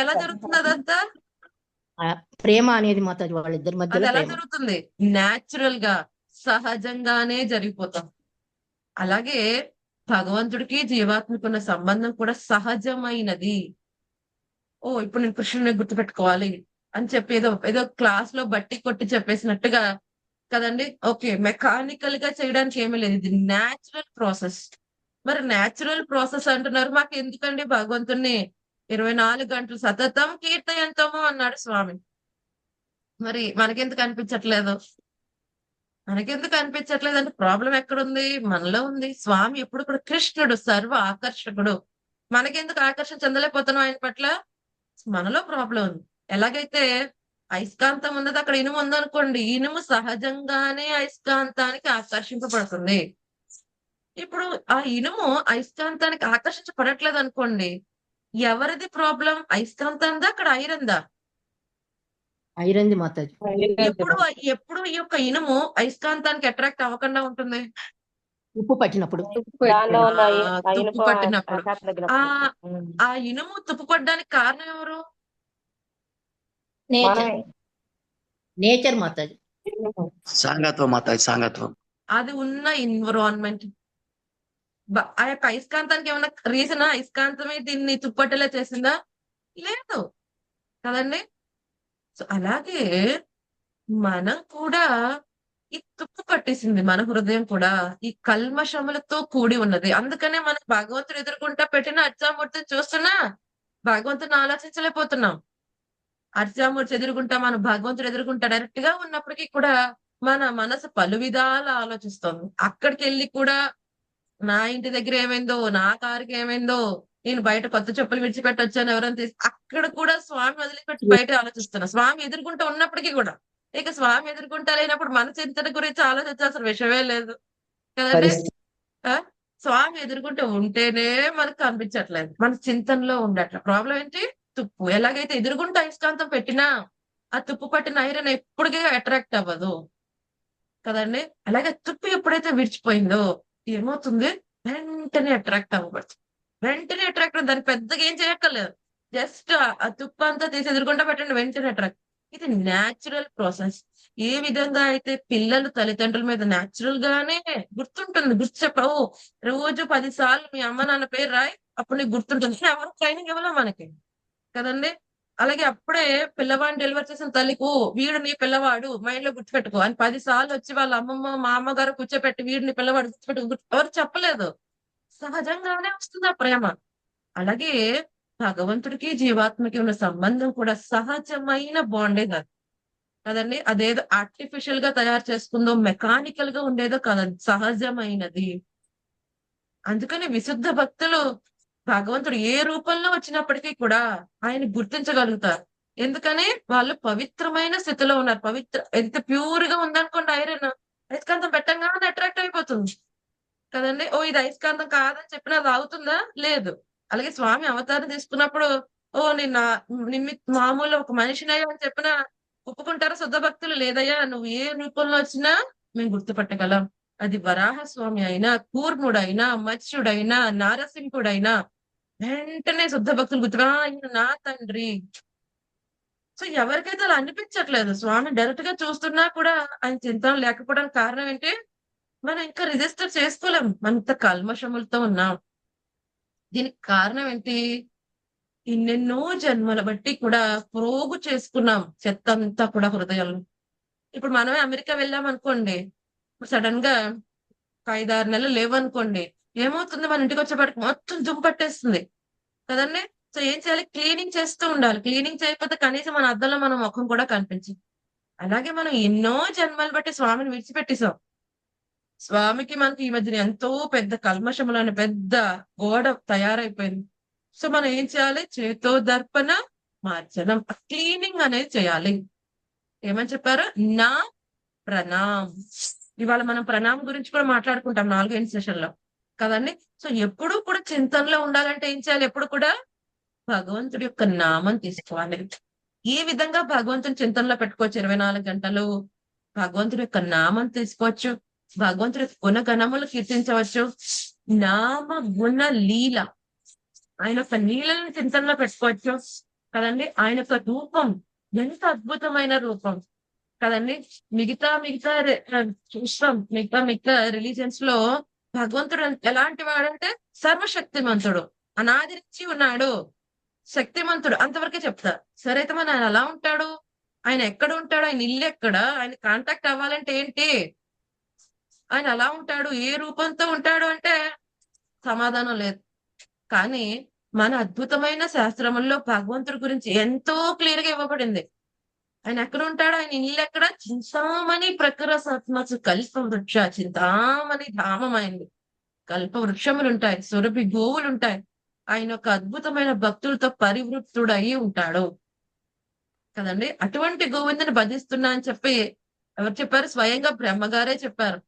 ఎలా జరుగుతుంది అదంతా?
ప్రేమ అనేది మాతాజీ వాళ్ళిద్దరి
అది
మధ్యలో
ఎలా
ప్రేమ.
జరుగుతుంది? న్యాచురల్ గా, సహజంగానే జరిగిపోతాం. అలాగే భగవంతుడికి జీవాత్మకు ఉన్న సంబంధం కూడా సహజమైనది. ఇప్పుడు నేను కృష్ణుని గుర్తుపెట్టుకోవాలి అని చెప్పి ఏదో క్లాస్ లో బట్టి కొట్టి చెప్పేసినట్టుగా కదండి. ఓకే, మెకానికల్ గా చేయడానికి ఏమీ లేదు. ఇది న్యాచురల్ ప్రాసెస్. మరి న్యాచురల్ ప్రాసెస్ అంటున్నారు, మాకు ఎందుకండి భగవంతుణ్ణి 24 గంటలు సతతం కీర్తయంతము అన్నాడు స్వామి. మరి మనకెందుకు అనిపించట్లేదు? మనకెందుకు అనిపించట్లేదు అంటే ప్రాబ్లం ఎక్కడుంది? మనలో ఉంది. స్వామి ఎప్పుడు కూడా కృష్ణుడు, సర్వ ఆకర్షకుడు. మనకెందుకు ఆకర్షణ చెందలేకపోతున్నాం ఆయన పట్ల? మనలో ప్రాబ్లం ఉంది. ఎలాగైతే అయస్కాంతం ఉన్నది, అక్కడ ఇనుము ఉందనుకోండి, ఇనుము సహజంగానే అయస్కాంతానికి ఆకర్షింపబడుతుంది. ఇప్పుడు ఆ ఇనుము అయస్కాంతానికి ఆకర్షించబడట్లేదు అనుకోండి, ఎవరిది ప్రాబ్లం? అయస్కాంతందా అక్కడ ఐరన్దా?
ఐరంది మాతాజీ.
ఎప్పుడు ఈ యొక్క ఇనుము అయస్కాంతానికి అట్రాక్ట్ అవ్వకుండా ఉంటుంది?
ఉప్పు పట్టినప్పుడు.
తుప్పు పట్టినప్పుడు. ఆ ఇనుము తుప్పు పట్టడానికి కారణం ఎవరు?
నేచర్ మాతాజీ.
సాంగత్వం మాతాజీ, సాంగత్వం.
అది ఉన్న ఎన్విరాన్మెంట్. ఆ యొక్క అయస్కాంతానికి ఏమైనా రీజన్? అయస్కాంతమే దీన్ని తుప్పట్టేలా చేసిందా? లేదు. కదండి. సో అలాగే మనం కూడా ఈ తుప్పు పట్టేసింది మన హృదయం కూడా ఈ కల్మషములతో కూడి ఉన్నది. అందుకనే మనం భగవంతుడు ఎదుర్కొంటా పెట్టిన అర్చామూర్తిని చూస్తున్నా భగవంతుని ఆలోచించలేకపోతున్నాం. అర్చామూర్తి ఎదుర్కొంటా మనం భగవంతుడు ఎదుర్కొంటా డైరెక్ట్ గా ఉన్నప్పటికీ కూడా మన మనసు పలు విధాలు ఆలోచిస్తోంది. అక్కడికి వెళ్ళి కూడా నా ఇంటి దగ్గర ఏమైందో, నా కారుకి ఏమైందో, నేను బయట కొత్త చెప్పులు విడిచిపెట్టి వచ్చాను ఎవరైనా తీసి అక్కడ కూడా స్వామి వదిలిపెట్టి బయట ఆలోచిస్తున్నా. స్వామి ఎదుర్కొంటూ ఉన్నప్పటికీ కూడా ఇక స్వామి ఎదుర్కొంటా లేనప్పుడు మన చింతన గురించి ఆలోచించాల్సిన విషయమే లేదు కదండి. ఆ స్వామి ఎదుర్కొంటూ ఉంటేనే మనకు కనిపించట్లేదు, మన చింతనలో ఉండట్ల. ప్రాబ్లం ఏంటి? తుప్పు. ఎలాగైతే ఎదుర్కొంటూ అయస్కాంతం పెట్టినా ఆ తుప్పు పట్టిన ఐరన్ ఎప్పటికీ అట్రాక్ట్ అవ్వదు కదండి. అలాగే తుప్పు ఎప్పుడైతే విడిచిపోయిందో ఏమవుతుంది? వెంటనే అట్రాక్ట్ అవ్వబడుతుంది. వెంటనే అట్రాక్ట్ దానికి పెద్దగా ఏం చేయక్కర్లేదు. జస్ట్ ఆ తుప్పు అంతా తీసి ఎదుర్కొంటా పెట్టండి, వెంటనే అట్రాక్ట్. ఇది న్యాచురల్ ప్రాసెస్. ఏ విధంగా అయితే పిల్లలు తల్లిదండ్రుల మీద న్యాచురల్ గానే గుర్తుంటుంది. గుర్తు చెప్పవు రోజు 10 సార్లు మీ అమ్మ నాన్న పేరు రాయి, అప్పుడు నీకు గుర్తుంటుంది. ఎవరు ట్రైనింగ్ ఇవ్వలే మనకి కదండి. అలాగే అప్పుడే పిల్లవాడిని డెలివర్ చేసిన తల్లికు వీడు నీ పిల్లవాడు మైండ్ లో గుర్తుపెట్టుకో అని 10 సార్లు వచ్చి వాళ్ళ అమ్మమ్మ మా అమ్మగారు కూర్చోపెట్టి వీడు నీ పిల్లవాడు గుర్తుపెట్టుకో ఎవరు చెప్పలేదు. సహజంగానే వస్తుంది ఆ ప్రేమ. అలాగే భగవంతుడికి జీవాత్మకి ఉన్న సంబంధం కూడా సహజమైన బాండే కాదు కదండి. అదేదో ఆర్టిఫిషియల్ గా తయారు చేసుకుందో మెకానికల్ గా ఉండేదో కాదండి, సహజమైనది. అందుకని విశుద్ధ భక్తులు భగవంతుడు ఏ రూపంలో వచ్చినప్పటికీ కూడా ఆయన గుర్తించగలుగుతారు. ఎందుకని వాళ్ళు పవిత్రమైన స్థితిలో ఉన్నారు. ఎంత ప్యూర్ గా ఉందనుకోండి ఐరన్, అయస్కాంతం పెట్టంగానే అట్రాక్ట్ అయిపోతుంది కదండి. ఓ ఇది అయస్కాంతం కాదని చెప్పినా అది అవుతుందా? లేదు. అలాగే స్వామి అవతారం తీసుకున్నప్పుడు ఓ నిన్న మామూలు ఒక మనిషినయ్యా అని చెప్పినా ఒప్పుకుంటారా శుద్ధ భక్తులు? లేదయ్యా నువ్వు ఏ రూపంలో వచ్చినా మేము గుర్తుపట్టగలం. అది వరాహ స్వామి అయినా, కూర్ముడైనా, మత్స్యుడైనా, నారసింహుడైనా వెంటనే శుద్ధ భక్తులు గుర్తుగా ఆయన నా తండ్రి. సో ఎవరికైతే అలా అనిపించట్లేదు, స్వామి డైరెక్ట్ గా చూస్తున్నా కూడా ఆయన చింతన లేకపోవడానికి కారణం ఏంటి? మనం ఇంకా రిజిస్టర్ చేసుకోలేం, అంత కల్మషములతో ఉన్నాం. దీనికి కారణం ఏంటి? ఎన్నెన్నో జన్మల బట్టి కూడా ప్రోగు చేసుకున్నాం చెత్త అంతా కూడా హృదయంలో. ఇప్పుడు మనమే అమెరికా వెళ్ళాం అనుకోండి, సడన్ గా 5-6 నెలలు లేవనుకోండి, ఏమవుతుంది? మన ఇంటికి వచ్చేపాటికి మొత్తం దుమ్ము పట్టేస్తుంది కదండి. సో ఏం చేయాలి? క్లీనింగ్ చేస్తూ ఉండాలి. క్లీనింగ్ చేయకపోతే కనీసం మన అద్దంలో మన ముఖం కూడా కనిపించదు. అలాగే మనం ఎన్నో జన్మలు బట్టి స్వామిని విడిచిపెట్టేసాం. స్వామికి మనకి ఈ మధ్యన ఎంతో పెద్ద కల్మషములని పెద్ద గోడ తయారైపోయింది. సో మనం ఏం చేయాలి? చేతో దర్పణ మార్జనం, క్లీనింగ్ అనేది చేయాలి. ఏమని చెప్పారు? నా ప్రణామ్. ఇవాళ మనం ప్రణామం గురించి కూడా మాట్లాడుకుంటాం 4వ సెషన్ లో కదండి. సో ఎప్పుడు కూడా చింతనలో ఉండాలంటే ఏం చేయాలి? ఎప్పుడు కూడా భగవంతుడి యొక్క నామం తీసుకోవాలి. ఏ విధంగా భగవంతుని చింతనలో పెట్టుకోవచ్చు? 24 గంటలు భగవంతుడి యొక్క నామం తీసుకోవచ్చు, భగవంతుడి గుణగణములు కీర్తించవచ్చు. నామ గుణ లీల, ఆయన యొక్క లీలను చింతనలో పెట్టుకోవచ్చు కదండి. ఆయన యొక్క రూపం ఎంత అద్భుతమైన రూపం కదండి. మిగతా చూస్తాం మిగతా రిలీజియన్స్ లో భగవంతుడు ఎలాంటి వాడంటే సర్వశక్తిమంతుడు, అనాది నుంచి ఉన్నాడు, శక్తిమంతుడు అంతవరకే చెప్తారు. సరే అయితే మన ఆయన ఎలా ఉంటాడు? ఆయన ఎక్కడ ఉంటాడు? ఆయన ఇల్లు ఎక్కడ? ఆయన కాంటాక్ట్ అవ్వాలంటే ఏంటి? ఆయన అలా ఉంటాడు, ఏ రూపంతో ఉంటాడు అంటే సమాధానం లేదు. కానీ మన అద్భుతమైన శాస్త్రముల్లో భగవంతుడి గురించి ఎంతో క్లియర్ గా ఇవ్వబడింది. ఆయన ఎక్కడ ఉంటాడు? ఆయన ఇల్లు ఎక్కడ? చింతామణి ప్రకరసాత్మసు కల్ప వృక్ష, చింతామణి ధామం అయింది. కల్ప వృక్షములు ఉంటాయి, సురభి గోవులు ఉంటాయి. ఆయన ఒక అద్భుతమైన భక్తులతో పరివృత్తుడై ఉంటాడు కదండి. అటువంటి గోవిందుని భజిస్తున్నా అని చెప్పి ఎవరు చెప్పారు? స్వయంగా బ్రహ్మగారే చెప్పారు.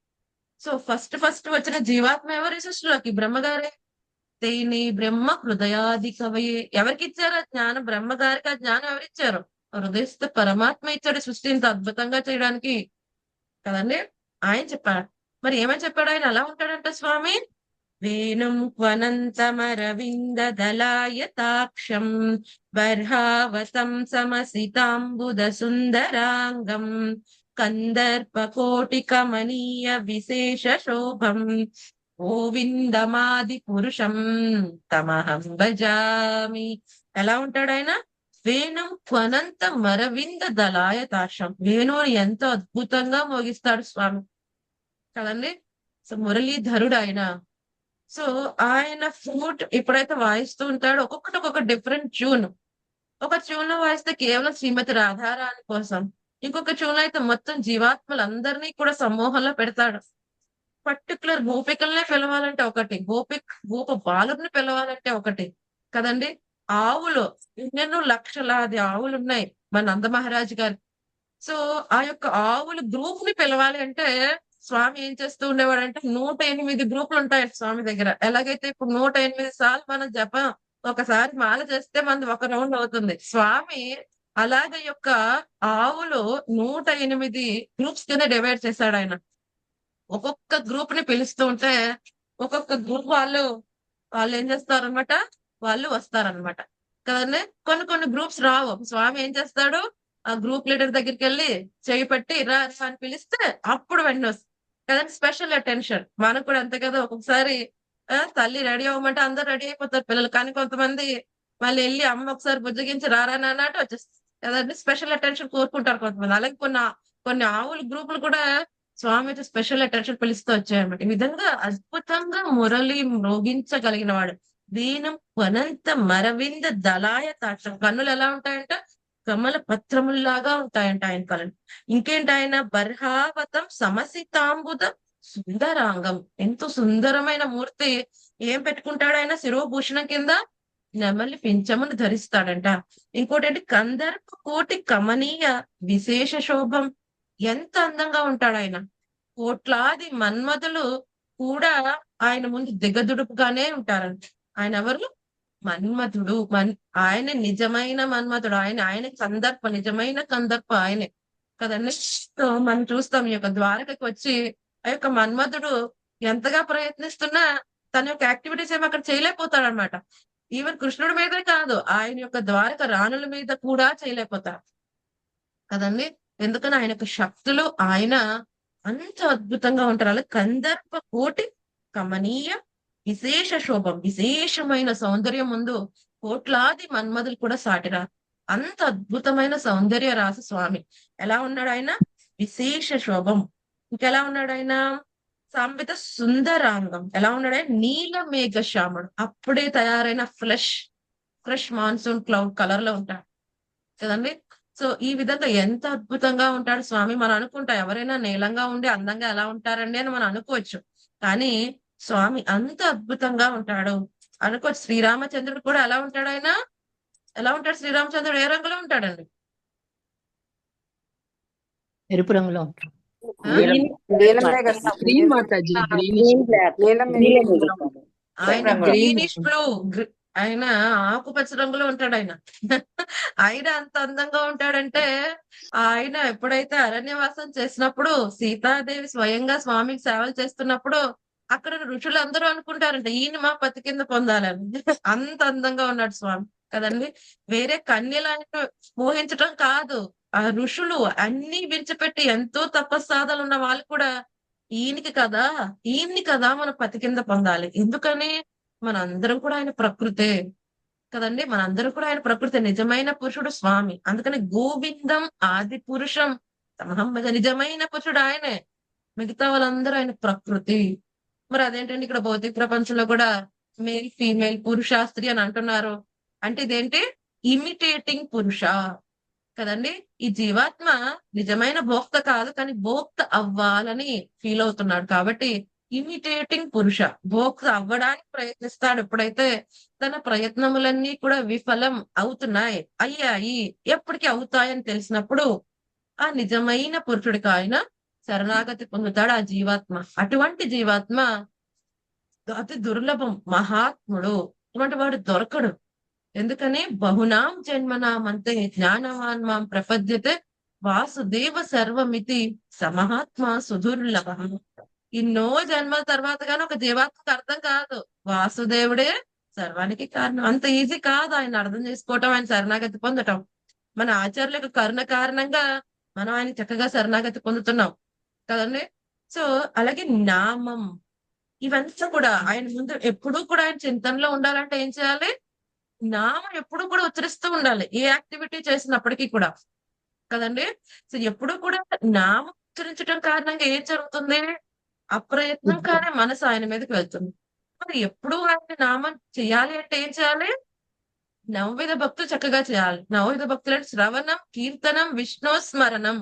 సో ఫస్ట్ వచ్చిన జీవాత్మ ఎవరి సృష్టిలోకి? బ్రహ్మగారే. తేని బ్రహ్మ హృదయాది కవయే. ఎవరికి ఇచ్చారు ఆ జ్ఞానం? బ్రహ్మగారికి ఆ జ్ఞానం ఎవరిచ్చారు? హృదయస్థ పరమాత్మ ఇచ్చాడు సృష్టి ఇంత అద్భుతంగా చేయడానికి కదండి. ఆయన చెప్పాడు. మరి ఏమని చెప్పాడు? ఆయన అలా ఉంటాడంట స్వామి. వేణుం క్వనంతమరవింద దళాయతాక్షం బర్హావతం సమసితాంబుద సుందరాంగం కందర్ప కోటి కమనీయ విశేష శోభం గోవిందమాది పురుషం తమహం భజామి. ఎలా ఉంటాడు ఆయన? వేణం క్వనంత మరవింద దళాయ తాషం. వేణువుని ఎంతో అద్భుతంగా మోగిస్తాడు స్వామి కదండి. సో మురళీధరుడు ఆయన. సో ఆయన ఫ్లూట్ ఎప్పుడైతే వాయిస్తూ ఉంటాడో ఒక్కొక్కటి ఒక్కొక్క డిఫరెంట్ ట్యూన్. ఒక ట్యూన్ లో వాయిస్తే కేవలం శ్రీమతి రాధారాణి కోసం, ఇంకొక ట్యూన్ అయితే మొత్తం జీవాత్మలందరినీ కూడా సమూహంలో పెడతాడు. పర్టికులర్ గోపికలనే పిలవాలంటే ఒకటి, గోప బాలుని పిలవాలంటే ఒకటి కదండి. ఆవులు ఎన్నెన్నో లక్షలాది ఆవులు ఉన్నాయి మన నంద మహారాజు గారు. సో ఆ యొక్క ఆవుల గ్రూప్ ని పిలవాలి అంటే స్వామి ఏం చేస్తూ ఉండేవాడంటే 108 గ్రూపులు ఉంటాయి స్వామి దగ్గర. ఎలాగైతే ఇప్పుడు 108 సార్లు మనం జపం ఒకసారి మాల చేస్తే మనది ఒక రౌండ్ అవుతుంది. స్వామి అలాగ యొక్క ఆవులు 108 గ్రూప్స్ కింద డివైడ్ చేశాడు ఆయన. ఒక్కొక్క గ్రూప్ ని పిలుస్తూ ఉంటే ఒక్కొక్క గ్రూప్ వాళ్ళు ఏం చేస్తారనమాట, వాళ్ళు వస్తారనమాట కదండి. కొన్ని గ్రూప్స్ రావు. స్వామి ఏం చేస్తాడు, ఆ గ్రూప్ లీడర్ దగ్గరికి వెళ్ళి చేయి పట్టి రా అని పిలిస్తే అప్పుడు వెంటనే వస్తుంది కదండి. Special attention. మనకు కూడా అంతే కదా. ఒక్కొక్కసారి తల్లి రెడీ అవ్వమంటే అందరు రెడీ అయిపోతారు పిల్లలు, కానీ కొంతమంది మళ్ళీ వెళ్ళి అమ్మ ఒకసారి బుజ్జగించి రారా నాన్నట్టు వచ్చేస్తుంది కదండి. స్పెషల్ అటెన్షన్ కోరుకుంటారు కొంతమంది. అలాగే కొన్ని ఆవుల గ్రూపులు కూడా స్వామి స్పెషల్ అటెన్షన్ పిలుస్తూ వచ్చాయన్నమాట. ఈ విధంగా అద్భుతంగా మురళి మ్రోగించగలిగిన వాడు. దీనం వనంత మరవింద దళాయ తాక్షం. కన్నులు ఎలా ఉంటాయంట, కమల పత్రముల్లాగా ఉంటాయంట ఆయన కళలు. ఇంకేంటి, ఆయన బర్హావతం సమసితాంబుద సుందరాంగం. ఎంతో సుందరమైన మూర్తి. ఏం పెట్టుకుంటాడు ఆయన, శిరోభూషణం కింద నెమలి పింఛమును ధరిస్తాడంట. ఇంకోటి ఏంటి, కందర్ప కోటి కమనీయ విశేష శోభం. ఎంత అందంగా ఉంటాడు ఆయన. కోట్లాది మన్మధులు కూడా ఆయన ముందు దిగదుడుపుగానే ఉంటారంట. ఆయన ఎవరు, మన్మధుడు. ఆయన నిజమైన మన్మధుడు. ఆయన నిజమైన కందర్ప ఆయనే కదండి. సో మనం చూస్తాం ఈ యొక్క ద్వారకకి వచ్చి ఆ యొక్క మన్మధుడు ఎంతగా ప్రయత్నిస్తున్నా తన యొక్క యాక్టివిటీస్ ఏమో అక్కడ చేయలేకపోతాడు అనమాట. ఈవెన్ కృష్ణుడి మీదే కాదు, ఆయన యొక్క ద్వారక రాణుల మీద కూడా చేయలేకపోతాడు కదండి. ఎందుకని ఆయన యొక్క శక్తులు ఆయన అంత అద్భుతంగా ఉంటారు. అలా కందర్ప కోటి కమనీయ విశేష శోభం. విశేషమైన సౌందర్యం ముందు కోట్లాది మన్మధులు కూడా సాటిరా. అంత అద్భుతమైన సౌందర్య రాసి స్వామి. ఎలా ఉన్నాడు ఆయన, విశేష శోభం. ఇంకెలా ఉన్నాడు ఆయన, సంవిత సుందరాంగం. ఎలా ఉన్నాడు ఆయన, నీల మేఘ శ్యాముడు. అప్పుడే తయారైన ఫ్రెష్ మాన్సూన్ క్లౌడ్ కలర్ లో ఉంటాడు కదండి. సో ఈ విధంగా ఎంత అద్భుతంగా ఉంటాడు స్వామి. మనం అనుకుంటాం ఎవరైనా నీలంగా ఉండి అందంగా ఎలా ఉంటారండి అని మనం అనుకోవచ్చు, కానీ స్వామి అంత అద్భుతంగా ఉంటాడు అనుకోవచ్చు. శ్రీరామచంద్రుడు కూడా ఎలా ఉంటాడు, ఆయన ఎలా ఉంటాడు, శ్రీరామచంద్రుడు ఏ రంగులో ఉంటాడండి,
ఎరుపు రంగులో ఉంటాడు.
గ్రీన్ మాతాజీ,
ఆయన గ్రీనిష్ బ్లూ, ఆయన ఆకుపచ్చ రంగులో ఉంటాడు ఆయన. ఆయన అంత అందంగా ఉంటాడంటే ఆయన ఎప్పుడైతే అరణ్యవాసం చేసినప్పుడు సీతాదేవి స్వయంగా స్వామికి సేవలు చేస్తున్నప్పుడు అక్కడ ఋషులు అందరూ అనుకుంటారంట ఈయన మా పతి కింద పొందాలని. అంత అందంగా ఉన్నాడు స్వామి కదండి. వేరే కన్యలను మోహించటం కాదు, ఆ ఋషులు అన్ని విడిచిపెట్టి ఎంతో తపస్సాధలు ఉన్న వాళ్ళు కూడా ఈయన్ని కదా మన పతి కింద పొందాలి. ఎందుకని, మనందరం కూడా ఆయన ప్రకృతే కదండి. మనందరం కూడా ఆయన ప్రకృతి. నిజమైన పురుషుడు స్వామి. అందుకని గోవిందం ఆది పురుషం సమహంభజ. నిజమైన పురుషుడు ఆయనే, మిగతా వాళ్ళందరూ ఆయన ప్రకృతి. మరి అదేంటండి, ఇక్కడ భౌతిక ప్రపంచంలో కూడా మేల్ ఫీమేల్ పురుష స్త్రీ అని అంటున్నారు. అంటే ఇదేంటి, ఇమిటేటింగ్ పురుష కదండి. ఈ జీవాత్మ నిజమైన భోక్త కాదు, కానీ భోక్త అవ్వాలని ఫీల్ అవుతున్నాడు. కాబట్టి ఇమిటేటింగ్ పురుష, భోక్త అవ్వడానికి ప్రయత్నిస్తాడు. ఎప్పుడైతే తన ప్రయత్నములన్నీ కూడా విఫలం అయ్యాయి, ఎప్పటికీ అవుతాయని తెలిసినప్పుడు ఆ నిజమైన పురుషుడికి ఆయన శరణాగతి పొందుతాడు ఆ జీవాత్మ. అటువంటి జీవాత్మ అతి దుర్లభం, మహాత్ముడు. ఇటువంటి వాడు దొరకడు. ఎందుకని, బహునాం జన్మనామంతే జ్ఞానవాన్ మాం ప్రపద్యతే వాసుదేవ సర్వమితి సమహాత్మ సుదుర్లభ. ఎన్నో జన్మల తర్వాత గానీ ఒక జీవాత్మకు అర్థం కాదు వాసుదేవుడే సర్వానికి కారణం. అంత ఈజీ కాదు ఆయన అర్థం చేసుకోవటం, ఆయన శరణాగతి పొందటం. మన ఆచార్యులకు కరుణ కారణంగా మనం ఆయన చక్కగా శరణాగతి పొందుతున్నాం కదండి. సో అలాగే నామం, ఇవంతా కూడా ఆయన ముందు ఎప్పుడూ కూడా ఆయన చింతనలో ఉండాలంటే ఏం చేయాలి, నామం ఎప్పుడు కూడా ఉచ్చరిస్తూ ఉండాలి ఏ యాక్టివిటీ చేసినప్పటికీ కూడా కదండి. సో ఎప్పుడు కూడా నామం ఉచ్చరించడం కారణంగా ఏం జరుగుతుంది? అప్రయత్నంగానే మనసు ఆయన మీదకి వెళ్తుంది. మరి ఎప్పుడు ఆయన నామం చేయాలి అంటే ఏం చేయాలి? నవవిధ భక్తులు చక్కగా చేయాలి. నవవిధ భక్తులు అంటే శ్రవణం, కీర్తనం, విష్ణు స్మరణం.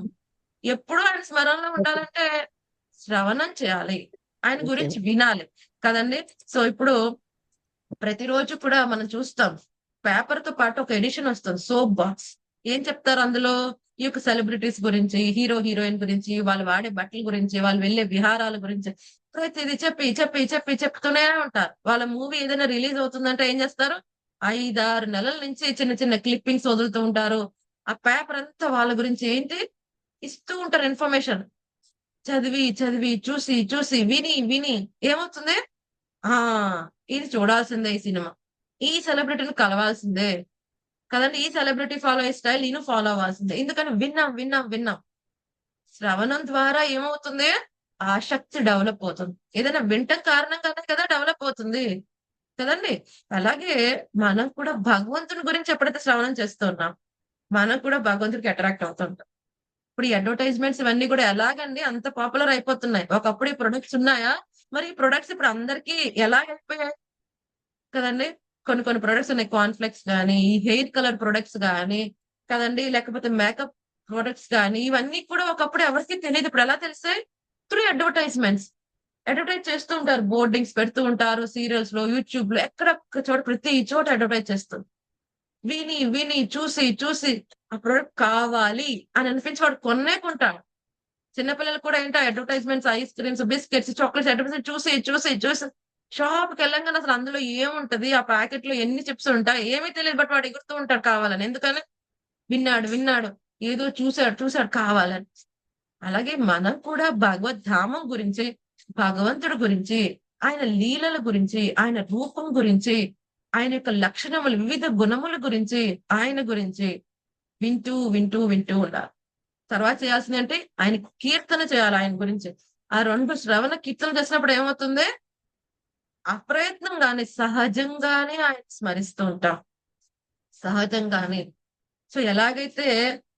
ఎప్పుడు ఆయన స్మరణలో ఉండాలంటే శ్రవణం చేయాలి, ఆయన గురించి వినాలి కదండి. సో ఇప్పుడు ప్రతిరోజు కూడా మనం చూస్తాం పేపర్ తో పాటు ఒక ఎడిషన్ వస్తుంది సోప్ బాక్స్. ఏం చెప్తారు అందులో? ఈ యొక్క సెలబ్రిటీస్ గురించి, హీరో హీరోయిన్ గురించి, వాళ్ళు వాడే బట్టల గురించి, వాళ్ళు వెళ్ళే విహారాల గురించి ప్రతిదీ చెప్పి చెప్పి చెప్పి చెప్తూనే ఉంటారు. వాళ్ళ మూవీ ఏదైనా రిలీజ్ అవుతుందంటే ఏం చేస్తారు? 5-6 నెలల నుంచి చిన్న చిన్న క్లిప్పింగ్స్ వదులుతూ ఉంటారు. ఆ పేపర్ అంతా వాళ్ళ గురించి ఏంటి ఇస్తూ ఉంటారు ఇన్ఫర్మేషన్. చదివి చదివి చూసి చూసి విని విని ఏమవుతుంది? ఆ ఇది చూడాల్సిందే, ఈ సినిమా, ఈ సెలబ్రిటీని కలవాల్సిందే కదండి, ఈ సెలబ్రిటీ ఫాలో అయ్యే స్టైల్ నేను ఫాలో అవ్వాల్సిందే. ఎందుకని విన్నాం విన్నాం విన్నాం. శ్రవణం ద్వారా ఏమవుతుంది? ఆసక్తి డెవలప్ అవుతుంది. ఏదైనా వింటం కారణంగానే కదా డెవలప్ అవుతుంది కదండి. అలాగే మనం కూడా భగవంతుని గురించి ఎప్పుడైతే శ్రవణం చేస్తున్నాం, మనం కూడా భగవంతుడికి అట్రాక్ట్ అవుతుంటాం. ఇప్పుడు ఈ అడ్వర్టైజ్మెంట్స్ ఇవన్నీ కూడా ఎలాగండి అంత పాపులర్ అయిపోతున్నాయి. ఒకప్పుడు ఈ ప్రొడక్ట్స్ ఉన్నాయా? మరి ఈ ప్రొడక్ట్స్ ఇప్పుడు అందరికీ ఎలా అయిపోయాయి కదండి. కొన్ని కొన్ని ప్రొడక్ట్స్ ఉన్నాయి, కాన్ఫ్లెక్స్ గానీ, ఈ హెయిర్ కలర్ ప్రొడక్ట్స్ గానీ కదండి, లేకపోతే మేకప్ ప్రొడక్ట్స్ గానీ, ఇవన్నీ కూడా ఒకప్పుడు ఎవరికి తెలియదు. ఇప్పుడు ఎలా తెలిసాయి? Through advertisements. అడ్వర్టైజ్ చేస్తూ ఉంటారు, బోర్డింగ్స్ పెడుతూ ఉంటారు, సీరియల్స్ లో, యూట్యూబ్ లో, ఎక్కడ చోట ప్రతి చోట అడ్వర్టైజ్ చేస్తుంది. విని విని చూసి చూసి ఆ ప్రొడక్ట్ కావాలి అని అనిపించి వాడు కొన్నే కొంటాడు. చిన్నపిల్లలు కూడా ఏంటో advertisements, ice creams, biscuits, chocolates advertisement చూసి చూసి చూసి షాప్ కి వెళ్ళంగానే అసలు అందులో ఏముంటది, ఆ ప్యాకెట్ లో ఎన్ని చిప్స్ ఉంటాయి ఏమీ తెలియదు. బట్ వాడు ఎగురుతూ ఉంటాడు కావాలని. ఎందుకని? విన్నాడు విన్నాడు, ఏదో చూశాడు చూశాడు కావాలని. అలాగే మనం కూడా భగవద్ధామం గురించి, భగవంతుడి గురించి, ఆయన లీలల గురించి, ఆయన రూపం గురించి, ఆయన యొక్క లక్షణములు, వివిధ గుణముల గురించి, ఆయన గురించి వింటూ వింటూ వింటూ ఉండాలి. తర్వాత చేయాల్సింది అంటే ఆయన కీర్తన చేయాలి ఆయన గురించి. ఆ 2 శ్రవణ కీర్తన చేసినప్పుడు ఏమవుతుంది? అప్రయత్నంగానే సహజంగానే ఆయన స్మరిస్తూ ఉంటాం, సహజంగానే. సో ఎలాగైతే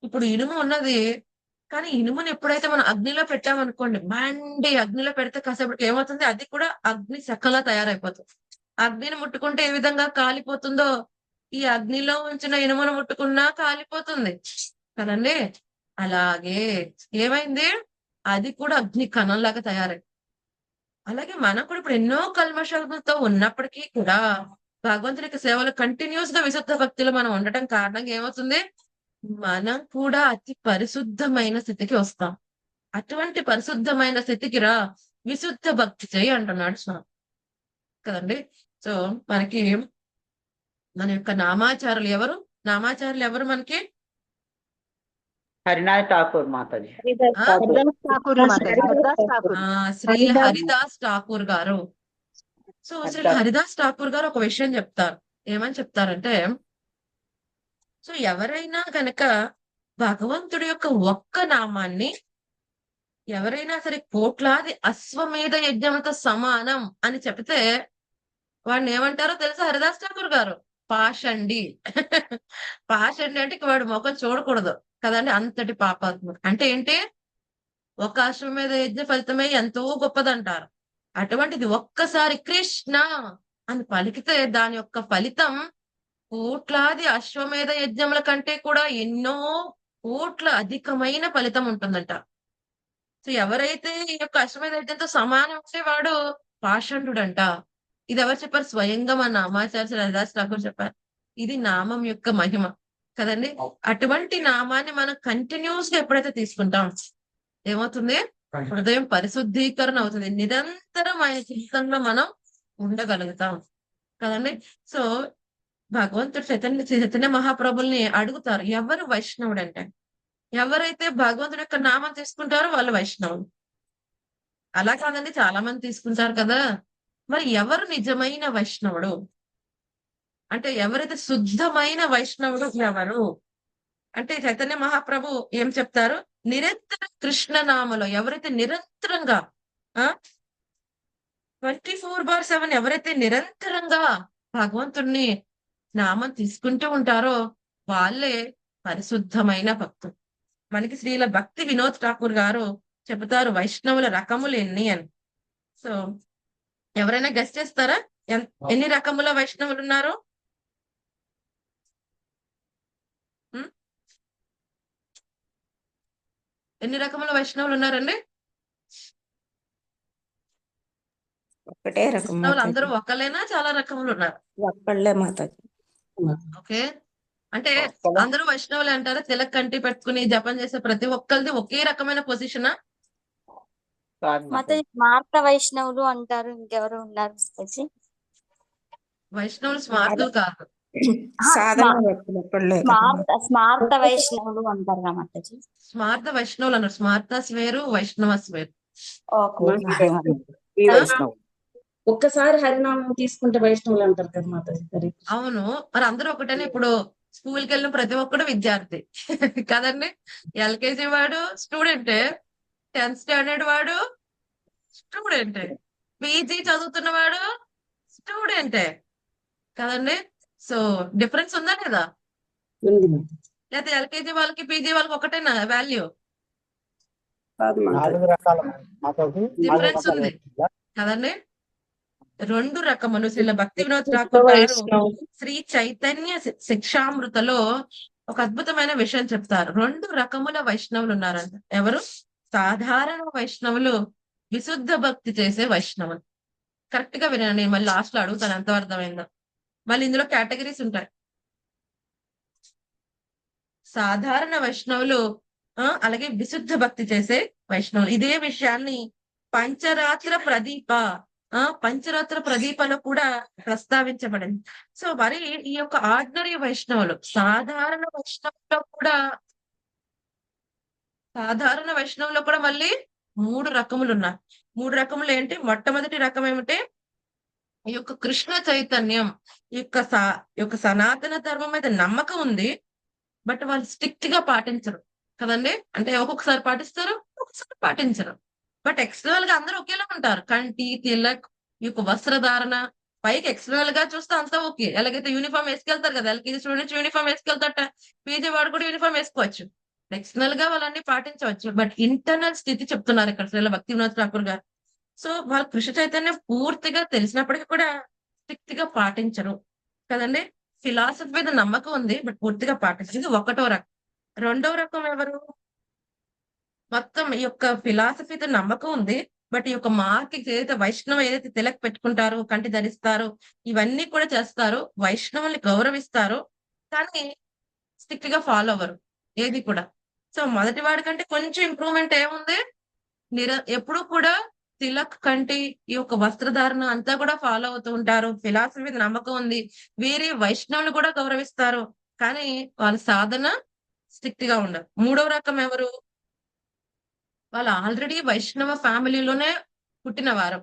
ఇప్పుడు ఇనుము ఉన్నది, కానీ ఇనుముని ఎప్పుడైతే మనం అగ్నిలో పెట్టామనుకోండి, మండి అగ్నిలో పెడితే కాసేపటికి ఏమవుతుంది? అది కూడా అగ్ని శకలా తయారైపోతుంది. అగ్నిని ముట్టుకుంటే ఏ విధంగా కాలిపోతుందో, ఈ అగ్నిలో ఉంచిన ఇనుమును ముట్టుకున్నా కాలిపోతుంది కదండి. అలాగే ఏమైంది? అది కూడా అగ్ని కణంలాగా తయారైంది. అలాగే మనం కూడా ఇప్పుడు ఎన్నో కల్మషాలతో ఉన్నప్పటికీ కూడా భగవంతుని యొక్క సేవలు కంటిన్యూస్ గా విశుద్ధ భక్తిలో మనం ఉండటం కారణంగా ఏమవుతుంది? మనం కూడా అతి పరిశుద్ధమైన స్థితికి వస్తాం. అటువంటి పరిశుద్ధమైన స్థితికి రా, విశుద్ధ భక్తి చేయి అంటున్నాడు స్వామి కదండి. సో మనకి మన యొక్క నామాచారులు ఎవరు? నామాచారులు ఎవరు మనకి?
హరినాథ్ ఠాకూర్ మాతాజీ.
శ్రీ హరిదాస్ ఠాకూర్ గారు. సో శ్రీ హరిదాస్ ఠాకూర్ గారు ఒక విషయం చెప్తారు. ఏమని చెప్తారంటే, సో ఎవరైనా గనక భగవంతుడి యొక్క ఒక్క నామాన్ని ఎవరైనా సరే కోట్లాది అశ్వమేధ యజ్ఞంతో సమానం అని చెప్తే వాడిని ఏమంటారో తెలుసా హరిదాస్ ఠాకూర్ గారు? పాషండి. పాషండి అంటే వాడు ముఖం చూడకూడదు కదండి, అంతటి పాపాత్ముడు. అంటే ఏంటి? ఒక అశ్వమేధ యజ్ఞ ఫలితమే ఎంతో గొప్పదంటారు. అటువంటిది ఒక్కసారి కృష్ణ అని పలికితే దాని యొక్క ఫలితం కోట్లాది అశ్వమేధ యజ్ఞముల కంటే కూడా ఎన్నో కోట్ల అధికమైన ఫలితం ఉంటుందంట. సో ఎవరైతే ఈ యొక్క అశ్వమేధ యజ్ఞంతో సమానం అంటే వాడు పాషండుడంట. ఇది ఎవరు చెప్పారు? స్వయంగా మన నామాచార్య శ్రీ హరిదాస్ ఠాకూర్ చెప్పారు. ఇది నామం యొక్క మహిమ కదండి. అటువంటి నామాన్ని మనం కంటిన్యూస్ గా ఎప్పుడైతే తీసుకుంటాం ఏమవుతుంది? హృదయం పరిశుద్ధీకరణ అవుతుంది. నిరంతరం ఆయన చింతనలో మనం ఉండగలుగుతాం కదండి. సో భగవంతుడు చైతన్య మహాప్రభుల్ని అడుగుతారు, ఎవరు వైష్ణవుడు అంటే? ఎవరైతే భగవంతుడి యొక్క నామం తీసుకుంటారో వాళ్ళు వైష్ణవుడు. అలా కాదండి, చాలా మంది తీసుకుంటారు కదా. మరి ఎవరు నిజమైన వైష్ణవుడు అంటే, ఎవరైతే శుద్ధమైన వైష్ణవుడు ఎవరు అంటే, చైతన్య మహాప్రభు ఏం చెప్తారు? నిరంతరం కృష్ణనామలో ఎవరైతే నిరంతరంగా 24/7 ఎవరైతే నిరంతరంగా భగవంతుడిని నామం తీసుకుంటూ ఉంటారో వాళ్ళే పరిశుద్ధమైన భక్తులు. మనకి శ్రీల భక్తి వినోద్ ఠాకూర్ గారు చెబుతారు వైష్ణవుల రకములు ఎన్ని అని. సో ఎవరైనా గెస్ట్ చేస్తారా ఎన్ని రకముల వైష్ణవులు ఉన్నారు? ఎన్ని రకముల వైష్ణవులు ఉన్నారండి?
ఒకటే రకం
వైష్ణవులు
మాతాజీ.
అందరూ ఒకలేనా చాలా రకములు ఉన్నారు?
ఒక్కళ్ళే మాతాజీ.
ఓకే, అంటే అందరూ వైష్ణవులే అంటారా? తిలక్ కంటి పెట్టుకుని జపం చేసే ప్రతి ఒక్కరిది ఒకే రకమైన పొజిషనా?
మాతాజీ స్మార్త వైష్ణవులు అంటారు, ఇంకెవరు ఉన్నారు మాతాజీ?
వైష్ణవులు స్మార్తులు కాదు.
సాధన భక్తులు ఒక్కళ్ళే కదా
స్మార్త వైష్ణవులు అంటారు కదా మాతాజీ.
స్మార్త వైష్ణవులు అన్నారు. స్మార్తస్ వేరు, వైష్ణవస్ వేరు.
ఒక్కసారి హరినామం తీసుకుంటే వైష్ణవులు అంటారు కదా మాతాజీ.
అవును, మరి అందరూ ఒకటేనే. ఇప్పుడు స్కూల్కి వెళ్ళిన ప్రతి ఒక్కడు విద్యార్థి కదండి. ఎల్కేజీ వాడు స్టూడెంటే, 10th స్టాండర్డ్ వాడు స్టూడెంటే, పీజీ చదువుతున్నవాడు స్టూడెంటే కదండి. సో డిఫరెన్స్ ఉందా లేదా? లేకపోతే ఎల్కేజీ వాళ్ళకి పీజీ వాళ్ళకి ఒకటేనా వాల్యూ? డిఫరెన్స్ ఉంది కదండి. 2 రకములు. శ్రీల భక్తి వినోద్ ఠాకూర్ గారు శ్రీ చైతన్య శిక్షామృతలో ఒక అద్భుతమైన విషయం చెప్తారు. 2 రకముల వైష్ణవులు ఉన్నారంట. ఎవరు? సాధారణ వైష్ణవులు, విశుద్ధ భక్తి చేసే వైష్ణవులు. కరెక్ట్ గా వినండి, మళ్ళీ లాస్ట్ లో అడుగుతాను ఎంత అర్థమైందో. మళ్ళీ ఇందులో కేటగిరీస్ ఉంటాయి. సాధారణ వైష్ణవులు, అలాగే విశుద్ధ భక్తి చేసే వైష్ణవులు. ఇదే విషయాన్ని పంచరాత్ర ప్రదీపలో కూడా ప్రస్తావించబడింది. సో మరి ఈ యొక్క ఆర్డినరీ వైష్ణవులు, సాధారణ వైష్ణవులో కూడా మళ్ళీ 3 రకములు ఉన్నాయి. 3 రకములు ఏంటి? మొట్టమొదటి రకం ఏమిటి? ఈ యొక్క కృష్ణ చైతన్యం, ఈ యొక్క సనాతన ధర్మం మీద నమ్మకం ఉంది, బట్ వాళ్ళు స్ట్రిక్ట్ గా పాటించరు కదండి. అంటే ఒక్కొక్కసారి పాటిస్తారు, ఒక్కొక్కసారి పాటించరు. బట్ ఎక్స్టర్నల్ గా అందరూ ఒకేలా ఉంటారు. కంటి, తిలక్, ఈ యొక్క వస్త్రధారణ, పైకి ఎక్స్టర్నల్ గా చూస్తే అంతా ఓకే. ఎలాగైతే యూనిఫామ్ వేసుకెళ్తారు కదా, ఎల్కేజీ స్టూడెంట్స్ యూనిఫామ్ వేసుకెళ్తారట, పీజీ వాడు కూడా యూనిఫామ్ వేసుకోవచ్చు. ఎక్స్టర్నల్ గా వాళ్ళన్ని పాటించవచ్చు, బట్ ఇంటర్నల్ స్థితి చెప్తున్నారు ఇక్కడ శ్రీల భక్తి వినోద్ ఠాకూర్ గారు. సో వాళ్ళ కృష్ణ చైతన్యం పూర్తిగా తెలిసినప్పటికీ కూడా స్ట్రిక్ట్ గా పాటించరు కదండి. ఫిలాసఫీ మీద నమ్మకం ఉంది, బట్ పూర్తిగా పాటించరు. ఇది 1వ రకం. 2వ రకం ఎవరు? మొత్తం ఈ యొక్క ఫిలాసఫీతో నమ్మకం ఉంది, బట్ ఈ యొక్క మార్కింగ్ ఏదైతే వైష్ణవ ఏదైతే తిలక్ పెట్టుకుంటారో, కంటి ధరిస్తారు, ఇవన్నీ కూడా చేస్తారు, వైష్ణవుల్ని గౌరవిస్తారు, కానీ స్ట్రిక్ట్ గా ఫాలో అవ్వరు ఏది కూడా. సో మొదటి వాడి కంటే కొంచెం ఇంప్రూవ్మెంట్ ఏముంది? ఎప్పుడు కూడా తిలక్, కంటి, ఈ యొక్క వస్త్రధారణ అంతా కూడా ఫాలో అవుతూ ఉంటారు. ఫిలాసఫీ మీద నమ్మకం ఉంది, వేరే వైష్ణవులు కూడా గౌరవిస్తారు, కానీ వాళ్ళ సాధన స్ట్రిక్ట్ గా ఉండరు. 3వ రకం ఎవరు? వాళ్ళు ఆల్రెడీ వైష్ణవ ఫ్యామిలీలోనే పుట్టినవారు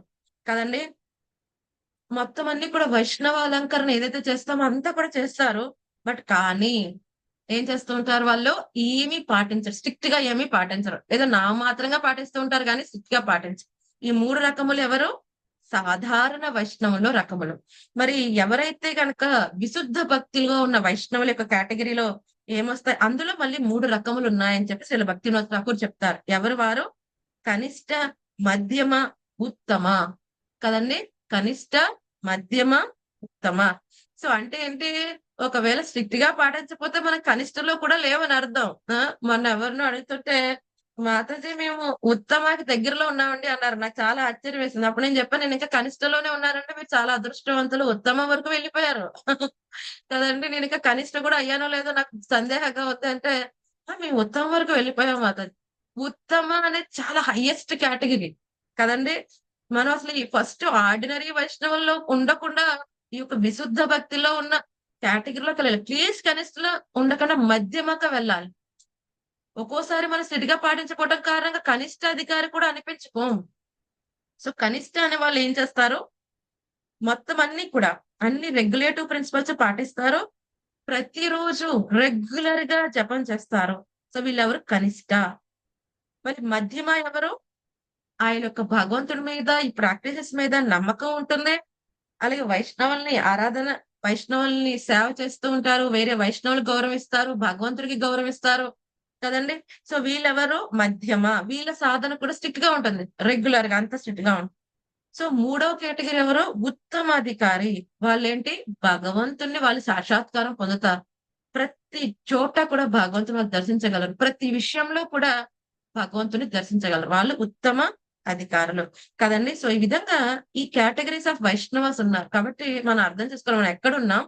కదండి. మొత్తం అన్ని కూడా వైష్ణవ అలంకరణ ఏదైతే చేస్తామో అంతా కూడా చేస్తారు, బట్ కానీ ఏం చేస్తూ ఉంటారు? వాళ్ళు ఏమీ పాటించరు, స్ట్రిక్ట్ గా ఏమీ పాటించరు. ఏదో నామాత్రంగా పాటిస్తూ ఉంటారు కానీ స్ట్రిక్ట్ గా పాటించరు. ఈ 3 రకములు ఎవరు? సాధారణ వైష్ణవులు రకములు. మరి ఎవరైతే గనక విశుద్ధ భక్తిలో ఉన్న వైష్ణవుల యొక్క కేటగిరీలో ఏమొస్తాయి? అందులో మళ్ళీ 3 రకములు ఉన్నాయని చెప్పి శ్రీల భక్తి వినోద్ ఠాకూర్ చెప్తారు. ఎవరు వారు? కనిష్ట, మధ్యమ, ఉత్తమ కదండి. కనిష్ట, మధ్యమ, ఉత్తమ. సో అంటే ఏంటి? ఒకవేళ స్ట్రిక్ట్ గా పాటించకపోతే మనం కనిష్టలో కూడా లేవని అర్థం. మొన్న ఎవరినో అడుగుతుంటే, మాతాజీ మేము ఉత్తమాకి దగ్గరలో ఉన్నామండి అన్నారు. నాకు చాలా ఆశ్చర్యం వేసింది. అప్పుడు నేను చెప్పాను, నేను ఇంకా కనిష్టలోనే ఉన్నానంటే మీరు చాలా అదృష్టవంతులు, ఉత్తమ వరకు వెళ్ళిపోయారు కదండి. నేను ఇంకా కనిష్ట కూడా అయ్యానో లేదో నాకు సందేహంగా ఉంది అంటే, మేము ఉత్తమ వరకు వెళ్ళిపోయాం మాతాజీ. ఉత్తమ అనేది చాలా హైయెస్ట్ కేటగిరీ కదండి. మనం అసలు ఈ ఫస్ట్ ఆర్డినరీ వైష్ణవుల్లో ఉండకుండా ఈ యొక్క విశుద్ధ భక్తిలో ఉన్న కేటగిరీలోకి వెళ్ళాలి. అట్లీస్ట్ కనిష్టలో ఉండకుండా మధ్యమక వెళ్ళాలి. ఒక్కోసారి మనం స్థితిగా పాటించకపోవడం కారణంగా కనిష్ట అధికారి కూడా అనిపించుకోం. సో కనిష్ట అనే వాళ్ళు ఏం చేస్తారు? మొత్తం అన్ని రెగ్యులేటివ్ ప్రిన్సిపల్స్ పాటిస్తారు, ప్రతిరోజు రెగ్యులర్ గా జపం చేస్తారు. సో వీళ్ళెవరు? కనిష్ట. మరి మధ్యమ ఎవరు? ఆయన యొక్క భగవంతుడి మీద, ఈ ప్రాక్టీసెస్ మీద నమ్మకం ఉంటుంది, అలాగే వైష్ణవుల్ని ఆరాధన వైష్ణవుల్ని సేవ చేస్తూ ఉంటారు, వేరే వైష్ణవులు గౌరవిస్తారు, భగవంతుడికి గౌరవిస్తారు కదండి. సో వీళ్ళెవరు మధ్యమ, వీళ్ళ సాధన కూడా స్ట్రిక్ట్ గా ఉంటుంది, రెగ్యులర్ గా అంత స్ట్రిక్ట్ గా ఉంటుంది. సో మూడవ కేటగిరీ ఎవరు, ఉత్తమాధికారి. వాళ్ళేంటి, భగవంతుణ్ణి వాళ్ళు సాక్షాత్కారం పొందుతారు, ప్రతి చోట కూడా భగవంతుని వాళ్ళు దర్శించగలరు, ప్రతి విషయంలో కూడా భగవంతుని దర్శించగలరు, వాళ్ళు ఉత్తమ అధికారులు కదండి. సో ఈ విధంగా ఈ కేటగిరీస్ ఆఫ్ వైష్ణవాస్ ఉన్నారు. కాబట్టి మనం అర్థం చేసుకోవాలి మనం ఎక్కడున్నాం,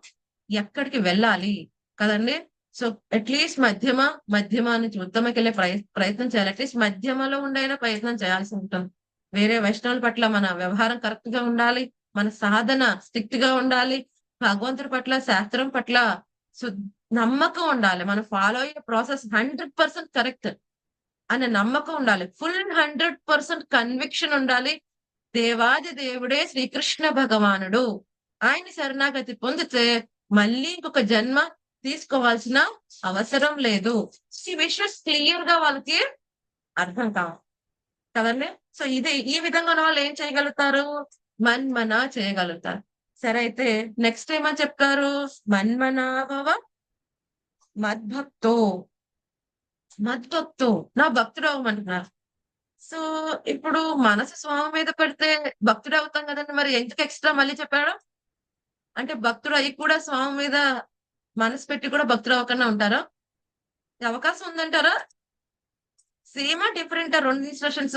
ఎక్కడికి వెళ్ళాలి కదండి. సో అట్లీస్ట్ మధ్యమ నుంచి ఉత్తమకి వెళ్ళే ప్రయత్నం చేయాలి. అట్లీస్ట్ మధ్యమలో ఉండైనా ప్రయత్నం చేయాల్సి ఉంటుంది. వేరే వైష్ణవుల పట్ల మన వ్యవహారం కరెక్ట్ గా ఉండాలి, మన సాధన స్ట్రిక్ట్ గా ఉండాలి, భగవంతుడి పట్ల శాస్త్రం పట్ల నమ్మకం ఉండాలి, మనం ఫాలో అయ్యే ప్రాసెస్ 100% కరెక్ట్ అనే నమ్మకం ఉండాలి, ఫుల్ 100% కన్విక్షన్ ఉండాలి. దేవాది దేవుడే శ్రీకృష్ణ భగవానుడు, ఆయన శరణాగతి పొందితే మళ్ళీ ఇంకొక జన్మ తీసుకోవాల్సిన అవసరం లేదు. ఈ విషయం క్లియర్ గా వాళ్ళకి అర్థం కావాలి కదండి. సో ఈ విధంగా వాళ్ళు ఏం చేయగలుగుతారు, మన్మన చేయగలుగుతారు. సరే, అయితే నెక్స్ట్ ఏమని చెప్తారు, మన్మనాభవ మద్భక్తో నా భక్తుడు అవ్వమంటున్నారు. సో ఇప్పుడు మనసు స్వామి మీద పెడితే భక్తుడు అవుతాం కదండి, మరి ఎందుకు ఎక్స్ట్రా మళ్ళీ చెప్పాడు అంటే భక్తుడు అయ్యి కూడా స్వామి మీద మనసు పెట్టి కూడా భక్తుడు అవ్వకుండా ఉంటారా, అవకాశం ఉందంటారా? సేమా డిఫరెంటా రెండు ఇన్స్ట్రక్షన్స్,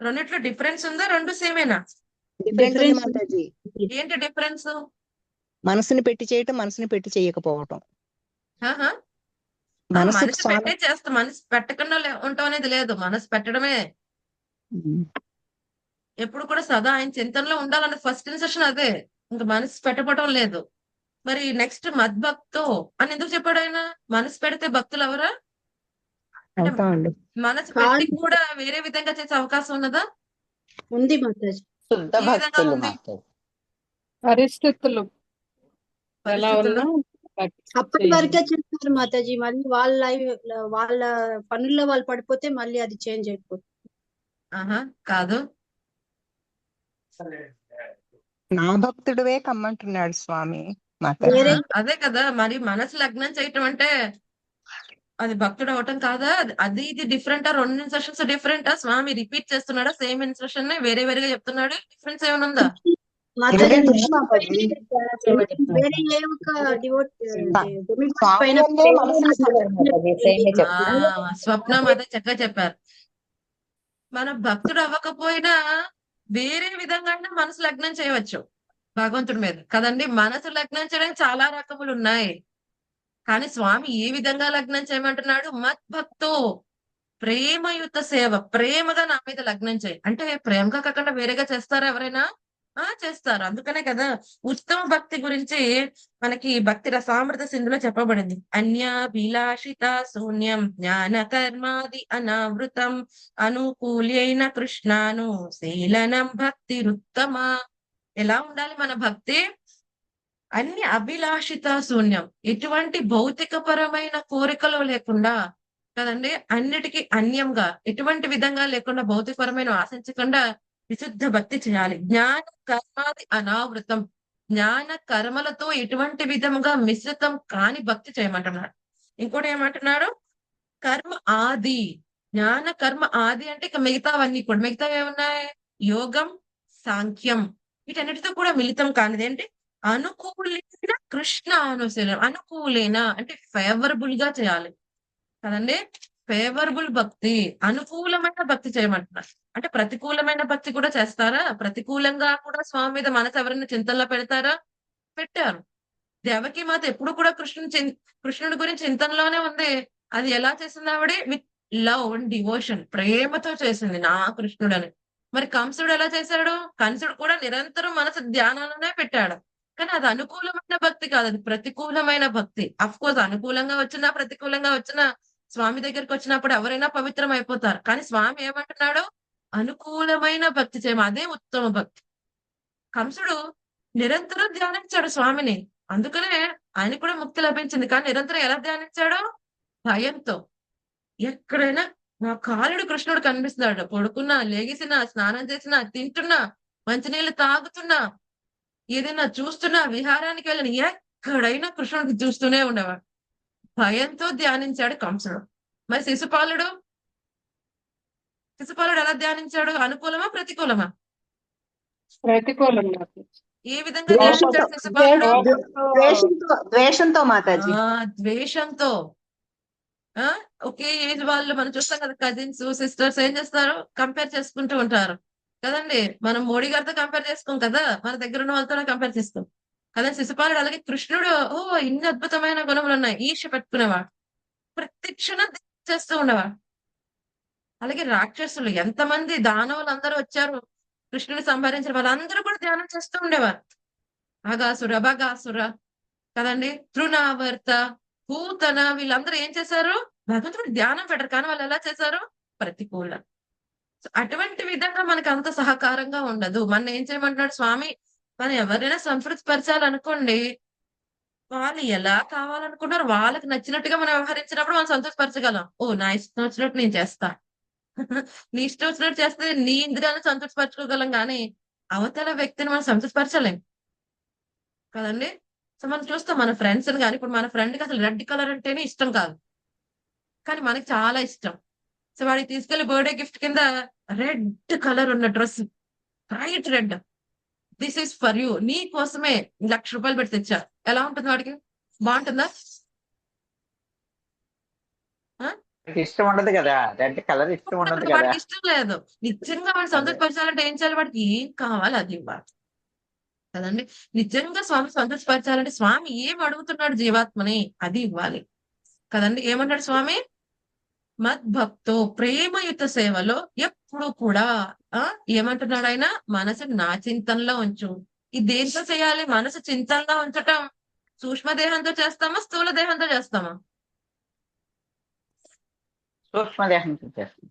రెండిట్లో డిఫరెన్స్ ఉందా, రెండు సేమేనా? ఏంటి డిఫరెన్స్?
మనసుని పెట్టి చేయటం, మనసుని పెట్టి చేయకపోవటం.
మనసు పెట్టే చేస్తాం, మనసు పెట్టకుండా ఉంటాం అనేది లేదు, మనసు పెట్టడమే ఎప్పుడు కూడా సదా ఆయన చింతనలో ఉండాలన్న ఫస్ట్ ఇన్స్ట్రక్షన్ అదే, ఇంకా మనసు పెట్టబడడం లేదు. మరి నెక్స్ట్ మద్భక్తో అని ఎందుకు చెప్పాడు ఆయన? మనసు పెడితే భక్తులు ఎవరా? మనసు పెట్టి కూడా వేరే విధంగా చేసే అవకాశం ఉన్నదా?
ఉంది మాతాజీ.
పరిస్థితులు ఎలా ఉన్నా
అప్పటి వరకే చేస్తారు మాతాజీ, మళ్ళీ వాళ్ళ పనుల్లో వాళ్ళు పడిపోతే మళ్ళీ అది చేంజ్ అయిపోతుంది.
కాదు,
నా భక్తుడివే కమ్మంటున్నాడు స్వామి.
అదే కదా, మరి మనసు లగ్నం చేయటం అంటే అది భక్తుడు అవటం కాదా? అది ఇది డిఫరెంటా? రెండు ఇన్స్ట్రక్షన్స్ డిఫరెంటా? స్వామి రిపీట్ చేస్తున్నాడా సేమ్ ఇన్స్ట్రక్షన్ ని వేరే వేరేగా చెప్తున్నాడు? డిఫరెన్స్ ఏమైనా ఉందా? స్వప్నం అదే చక్కగా చెప్పారు. మన భక్తుడు అవ్వకపోయినా వేరే విధంగా మనసు లగ్నం చేయవచ్చు భగవంతుడి మీద కదండి. మనసు లగ్నం చేయడానికి చాలా రకములు ఉన్నాయి, కానీ స్వామి ఏ విధంగా లగ్నం చేయమంటున్నాడు? మద్భక్తో ప్రేమయుత సేవ, ప్రేమగా నా మీద లగ్నం చేయి అంటే ప్రేమగా కాకుండా వేరేగా చేస్తారా ఎవరైనా? చేస్తారు. అందుకనే కదా ఉత్తమ భక్తి గురించి మనకి భక్తి రసామృత సింధులో చెప్పబడింది. అన్యాభిలాషిత శూన్యం జ్ఞాన కర్మాది అనావృతం అనుకూలైన కృష్ణాను శీలనం భక్తి రుత్తమ. ఎలా ఉండాలి మన భక్తి? అన్ని అభిలాషిత శూన్యం, ఎటువంటి భౌతిక పరమైన కోరికలు లేకుండా కదండి, అన్నిటికీ అన్యంగా ఎటువంటి విధంగా లేకుండా భౌతిక పరమైన ఆశించకుండా విశుద్ధ భక్తి చేయాలి. జ్ఞాన కర్మాది అనావృతం, జ్ఞాన కర్మలతో ఎటువంటి విధముగా మిశ్రితం కాని భక్తి చేయమంటున్నాడు. ఇంకోటి ఏమంటున్నాడు? కర్మ ఆది, జ్ఞాన కర్మ ఆది అంటే ఇక మిగతావన్నీ కూడా, మిగతా ఏమున్నాయి? యోగం, సాంఖ్యం, వీటన్నిటితో కూడా మిళితం కానిది ఏంటి? అనుకూలైన కృష్ణ అనుశీలనం. అనుకూలైన అంటే ఫేవరబుల్ గా చేయాలి కదండి, ఫేవరబుల్ భక్తి, అనుకూలమైన భక్తి చేయమంటున్నారు. అంటే ప్రతికూలమైన భక్తి కూడా చేస్తారా? ప్రతికూలంగా కూడా స్వామి మీద మనసు ఎవరైనా చింతనలో పెడతారా? పెట్టారు. దేవకి మాత ఎప్పుడు కూడా కృష్ణుడి గురించి చింతనలోనే ఉంది. అది ఎలా చేసింది ఆవిడ? విత్ లవ్ అండ్ డివోషన్, ప్రేమతో చేసింది నా కృష్ణుడు అని. మరి కంసుడు ఎలా చేశాడు? కంసుడు కూడా నిరంతరం మనసు ధ్యానంలోనే పెట్టాడు, కానీ అది అనుకూలమైన భక్తి కాదు, అది ప్రతికూలమైన భక్తి. అఫ్ కోర్స్ అనుకూలంగా వచ్చినా ప్రతికూలంగా వచ్చినా స్వామి దగ్గరికి వచ్చినప్పుడు ఎవరైనా పవిత్రం అయిపోతారు, కానీ స్వామి ఏమంటున్నాడు? అనుకూలమైన భక్తి చేయమ, అదే ఉత్తమ భక్తి. కంసుడు నిరంతరం ధ్యానించాడు స్వామిని, అందుకనే ఆయన కూడా ముక్తి లభించింది. కానీ నిరంతరం ఎలా ధ్యానించాడు? భయంతో. ఎక్కడైనా నా కాలుడు కృష్ణుడు కనిపిస్తున్నాడు, పడుకున్నా, లేగిసినా, స్నానం చేసినా, తింటున్నా మంచినీళ్ళు తాగుతున్నా, ఏదైనా చూస్తున్నా, విహారానికి వెళ్ళిన ఎక్కడైనా కృష్ణుడికి చూస్తూనే ఉండేవాడు. భయంతో ధ్యానించాడు కంసుడు. మరి శిశుపాలుడు ఎలా ధ్యానించాడు? అనుకూలమా ప్రతికూలమా?
ప్రతికూలం మాతాజీ.
ఏ విధంగా ధ్యానించాడు శిశుపాలుడు?
ద్వేషంతో మాతాజీ.
ద్వేషంతో. ఒకే ఏజ్ వాళ్ళు మనం చూస్తాం కదా, కజిన్స్ సిస్టర్స్ ఏం చేస్తారు, కంపేర్ చేసుకుంటూ ఉంటారు కదండి. మనం మోడీ గారితో కంపేర్ చేసుకోం కదా, మన దగ్గర ఉన్న వాళ్ళతో కంపేర్ చేస్తాం కదా. శిశుపాలుడు అలాగే కృష్ణుడు ఇన్ని అద్భుతమైన గుణములు ఉన్నాయి. ఈర్ష్య పెట్టుకునేవాడు, ప్రతి క్షణం చేస్తూ ఉండేవాడు. అలాగే రాక్షసులు ఎంతమంది దానవులు అందరూ వచ్చారు కృష్ణుని సంహరించిన వాళ్ళందరూ కూడా ధ్యానం చేస్తూ ఉండేవారు. అగాసుర, బగాసుర కదండి, తృణావర్త, పూతన, వీళ్ళందరూ ఏం చేశారు? భగవంతుడు ధ్యానం పెట్టరు, కానీ వాళ్ళు ఎలా చేశారు? ప్రతికూల. అటువంటి విధంగా మనకు అంత సహకారంగా ఉండదు. మన ఏం చేయమంటున్నాడు స్వామి? మనం ఎవరైనా సంతృప్తి పరచాలనుకోండి, వాళ్ళు ఎలా కావాలనుకున్నారు వాళ్ళకి నచ్చినట్టుగా మనం వ్యవహరించినప్పుడు మనం సంతృప్తిపరచగలం. నా ఇష్టం వచ్చినట్టు నేను చేస్తా, నీ ఇష్టం వచ్చినట్టు చేస్తే నీ ఇంద్రియాలను సంతృప్తిపరచుకోగలం, కానీ అవతల వ్యక్తిని మనం సంతృప్తిపరచలేం కదండి. సో మనం చూస్తాం మన ఫ్రెండ్స్ కానీ, ఇప్పుడు మన ఫ్రెండ్కి అసలు రెడ్ కలర్ అంటేనే ఇష్టం కాదు, కానీ మనకి చాలా ఇష్టం. సో వాడికి తీసుకెళ్లి బర్త్డే గిఫ్ట్ కింద రెడ్ కలర్ ఉన్న dress, bright red, this is for you, నీ కోసమే 1,00,000 రూపాయలు పెట్టి తెచ్చా. ఎలా ఉంటుంది వాడికి? బాగుంటుందా?
ఇష్టం ఉండదు కదా, రెడ్ కలర్ ఇష్టం ఉండదు కదా,
వాడికి ఇష్టం లేదు. నిజంగా వాడిని సంతృప్తిపరచాలంటే ఏం చేయాలి? వాడికి ఏం కావాలి అది ఇవ్వాలి కదండి. నిజంగా స్వామి సంతృప్తిపరచాలంటే స్వామి ఏం అడుగుతున్నాడు జీవాత్మని అది ఇవ్వాలి కదండి. ఏమంటాడు స్వామి? మద్భక్తో, ప్రేమయుత సేవలో ఎప్పుడు కూడా ఏమంటున్నాడు ఆయన? మనసు నా చింతనలో ఉంచు. ఇది దేంతో చేయాలి? మనసు చింతనలో ఉంచటం సూక్ష్మదేహంతో చేస్తామా, స్థూల దేహంతో చేస్తామా?
సూక్ష్మదేహంతో చేస్తాం.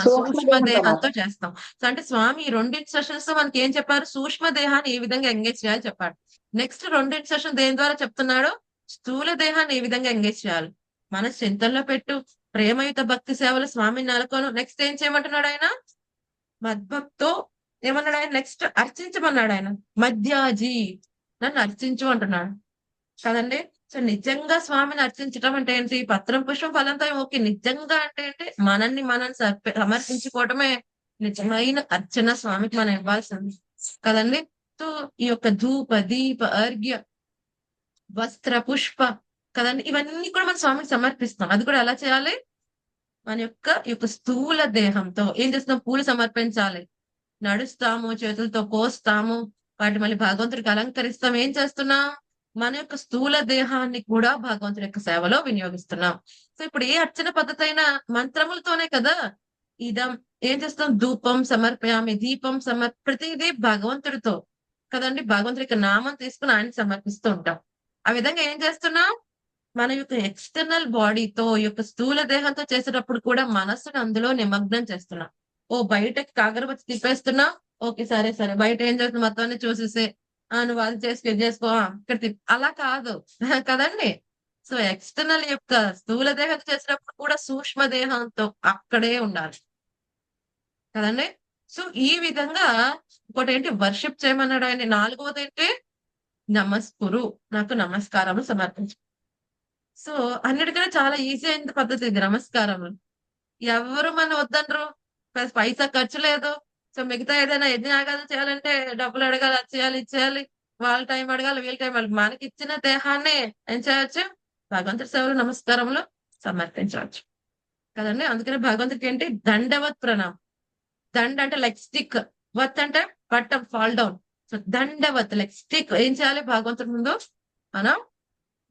సూక్ష్మదేహంతో చేస్తాం. సో అంటే స్వామి ఈ 2 సెషన్స్ తో మనకి ఏం చెప్పారు? సూక్ష్మ దేహాన్ని ఏ విధంగా ఎంగేజ్ చేయాలి చెప్పాడు. నెక్స్ట్ 2 సెషన్ దేని ద్వారా చెప్తున్నాడు? స్థూల దేహాన్ని ఏ విధంగా ఎంగేజ్ చేయాలి. మన చింతనలో పెట్టు, ప్రేమయుత భక్తి సేవలు స్వామిని నెలకొను. నెక్స్ట్ ఏం చేయమంటున్నాడు ఆయన? మద్భక్తో ఏమన్నాడు ఆయన? నెక్స్ట్ అర్చించమన్నాడు ఆయన. మధ్యాజీ, నన్ను అర్చించు అంటున్నాడు కదండి. సో నిజంగా స్వామిని అర్చించటం అంటే ఏంటి? పత్రం పుష్పం ఫలంతో ఓకే, నిజంగా అంటే ఏంటి? మనల్ని మనం సమర్పించుకోవటమే నిజమైన అర్చన స్వామికి మనం ఇవ్వాల్సింది కదండి. సో ఈ యొక్క ధూప, దీప, అర్ఘ్య, వస్త్ర, పుష్ప కదండి, ఇవన్నీ కూడా మనం స్వామికి సమర్పిస్తాం. అది కూడా ఎలా చేయాలి? మన యొక్క స్థూల దేహంతో ఏం చేస్తున్నాం? పూలు సమర్పించాలి, నడుస్తాము, చేతులతో కోస్తాము, వాటి మళ్ళీ భగవంతుడికి అలంకరిస్తాం. ఏం చేస్తున్నాం? మన యొక్క స్థూల దేహాన్ని కూడా భగవంతుడి యొక్క సేవలో వినియోగిస్తున్నాం. సో ఇప్పుడు ఏ అర్చన పద్ధతి అయినా మంత్రములతోనే కదా. ఇదం ఏం చేస్తాం? ధూపం సమర్పయామి, దీపం ప్రతిదీ భగవంతుడితో కదండి. భగవంతుడి యొక్క నామం తీసుకుని ఆయన సమర్పిస్తూ ఉంటాం. ఆ విధంగా ఏం చేస్తున్నాం? మన యొక్క ఎక్స్టర్నల్ బాడీతో, యొక్క స్థూల దేహంతో చేసేటప్పుడు కూడా మనస్సును అందులో నిమగ్నం చేస్తున్నాం. బయటకి కాగరబత్తి తిప్పేస్తున్నా, ఓకే సరే బయట ఏం చేస్తున్నా మొత్తాన్ని చూసేసే, నువ్వు అది చేసుకో ఇక్కడ అలా కాదు కదండి. సో ఎక్స్టర్నల్ యొక్క స్థూల దేహంతో చేసినప్పుడు కూడా సూక్ష్మ దేహంతో అక్కడే ఉండాలి కదండి. సో ఈ విధంగా ఇంకోటి ఏంటి? వర్షిప్ చేయమన్నాడు ఆయన. 4వది ఏంటి? నమస్కురు, నాకు నమస్కారములు సమర్పించు. సో అన్నిటికన్నా చాలా ఈజీ అయిన పద్ధతి ఇది, నమస్కారములు. ఎవరు మన వద్దనరు, పైసా ఖర్చు లేదు. సో మిగతా ఏదైనా యజ్ఞాగాలు చేయాలంటే డబ్బులు అడగాలి, అది చేయాలి, ఇది చేయాలి, వాళ్ళ టైం అడగాలి, వీళ్ళ టైం అడగాలి. మనకి ఇచ్చిన దేహాన్ని ఏం చేయవచ్చు? భగవంతుడి సేవలు, నమస్కారములు సమర్పించవచ్చు కదండి. అందుకని భగవంతుడికి ఏంటి? దండవత్ ప్రణామం. దండ అంటే లైక్ స్టిక్, వత్ అంటే పట్టం, ఫాల్ డౌన్. సో దండవత్ లైక్ స్టిక్. ఏం చేయాలి? భగవంతుడి ముందు మనం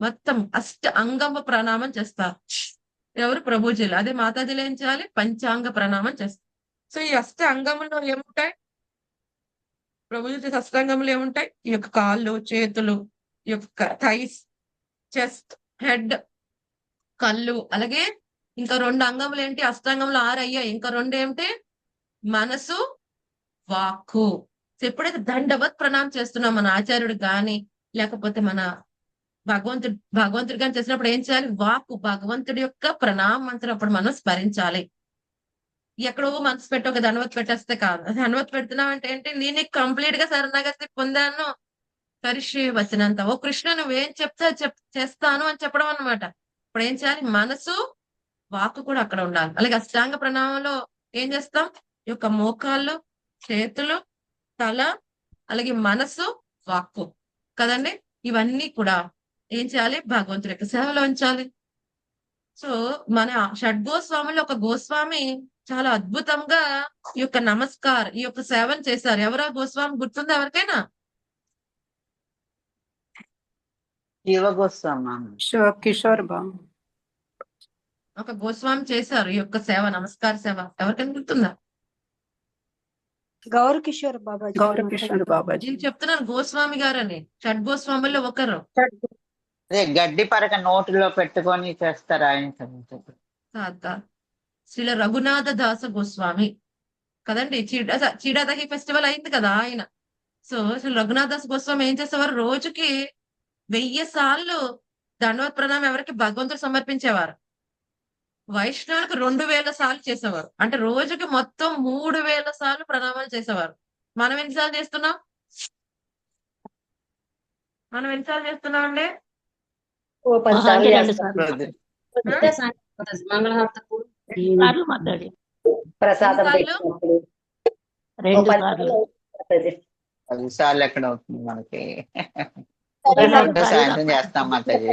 మొత్తం అంగమ ప్రణామం చేస్తారు. ఎవరు? ప్రభుజీలు. అదే మాతాజీలు ఏం చేయాలి? పంచాంగ ప్రణామం చేస్తారు. సో ఈ అంగంలో ఏముంటాయి? ప్రభుజీ అష్టాంగంలో ఏముంటాయి? ఈ యొక్క కాళ్ళు, చేతులు, ఈ యొక్క థైస్, చెస్ట్, హెడ్, కళ్ళు. అలాగే ఇంకా 2 అంగములు ఏంటి? అష్టాంగంలో 6 అయ్యాయి. ఇంకా 2 ఏమిటి? మనసు, వాక్కు. ఎప్పుడైతే దండవత్ ప్రణామం చేస్తున్నాం మన ఆచార్యుడు గాని, లేకపోతే మన భగవంతుడి గాని చేసినప్పుడు ఏం చేయాలి? వాక్కు, భగవంతుడి యొక్క ప్రణామం అంతరం అప్పుడు మనం స్మరించాలి ఎక్కడో మనసు పెట్టి ఒక ధనవత్ పెట్టేస్తే కాదు. ధనవత్ పెడుతున్నావు అంటే ఏంటి, నేను కంప్లీట్ గా శరణాగతి పొందాను కరిష్యే వచనంత. ఓ కృష్ణ నువ్వేం చెప్తే అది చేస్తాను అని చెప్పడం అన్నమాట. ఇప్పుడు ఏం చేయాలి, మనసు వాక్కు కూడా అక్కడ ఉండాలి. అలాగే అష్టాంగ ప్రణామంలో ఏం చేస్తాం, ఈ యొక్క మోకాళ్ళు, చేతులు, తల, అలాగే మనసు, వాక్కు కదండి, ఇవన్నీ కూడా ఏం చేయాలి, భగవంతుడి యొక్క సేవలో ఉంచాలి. సో మన షడ్గోస్వాములు ఒక గోస్వామి చాలా అద్భుతంగా ఈ యొక్క నమస్కార్ ఈ యొక్క సేవను చేశారు. ఎవరా గోస్వామి గుర్తుందా ఎవరికైనా?
జీవ గోస్వామి.
కిషోర్ బాబు.
ఒక గోస్వామి చేశారు ఈ యొక్క సేవ, నమస్కార సేవ. ఎవరికైనా గుర్తుందా?
గౌర కిషోర్ బాబాజీ.
గౌరకిషోర్ బాబాజీ.
నేను చెప్తున్నాను గోస్వామి గారని, షడ్గోస్వాముల్లో ఒకరు.
అదే గడ్డి పరక నోటిలో పెట్టుకొని చేస్తారు ఆయన.
కాక శ్రీల రఘునాథ దాస గోస్వామి కదండి. చీడాదహి ఫెస్టివల్ అయింది కదా ఆయన. సో శ్రీ రఘునాథ దాస్ గోస్వామి ఏం చేసేవారు, రోజుకి 1000 సార్లు దండవత్ ప్రణామం ఎవరికి, భగవంతుడు సమర్పించేవారు. వైష్ణవులకు 2000 సార్లు చేసేవారు. అంటే రోజుకి మొత్తం 3000 సార్లు ప్రణామాలు చేసేవారు. మనం ఎన్నిసార్లు చేస్తున్నాం? మనం ఎన్నిసార్లు చేస్తున్నాం అండి?
మహాకి 2 సార్లు.
మంగళహారతకు
సార్లు మాట్లాడి
ప్రసాదం
ఎన్నిసార్లు?
పెట్టినప్పుడు
2 సార్లు.
10 సార్లు ఎక్కడ అవుతుంది మనకి.
ప్రసాదం
సాయంత్రం చేస్తాం మాతాజీ.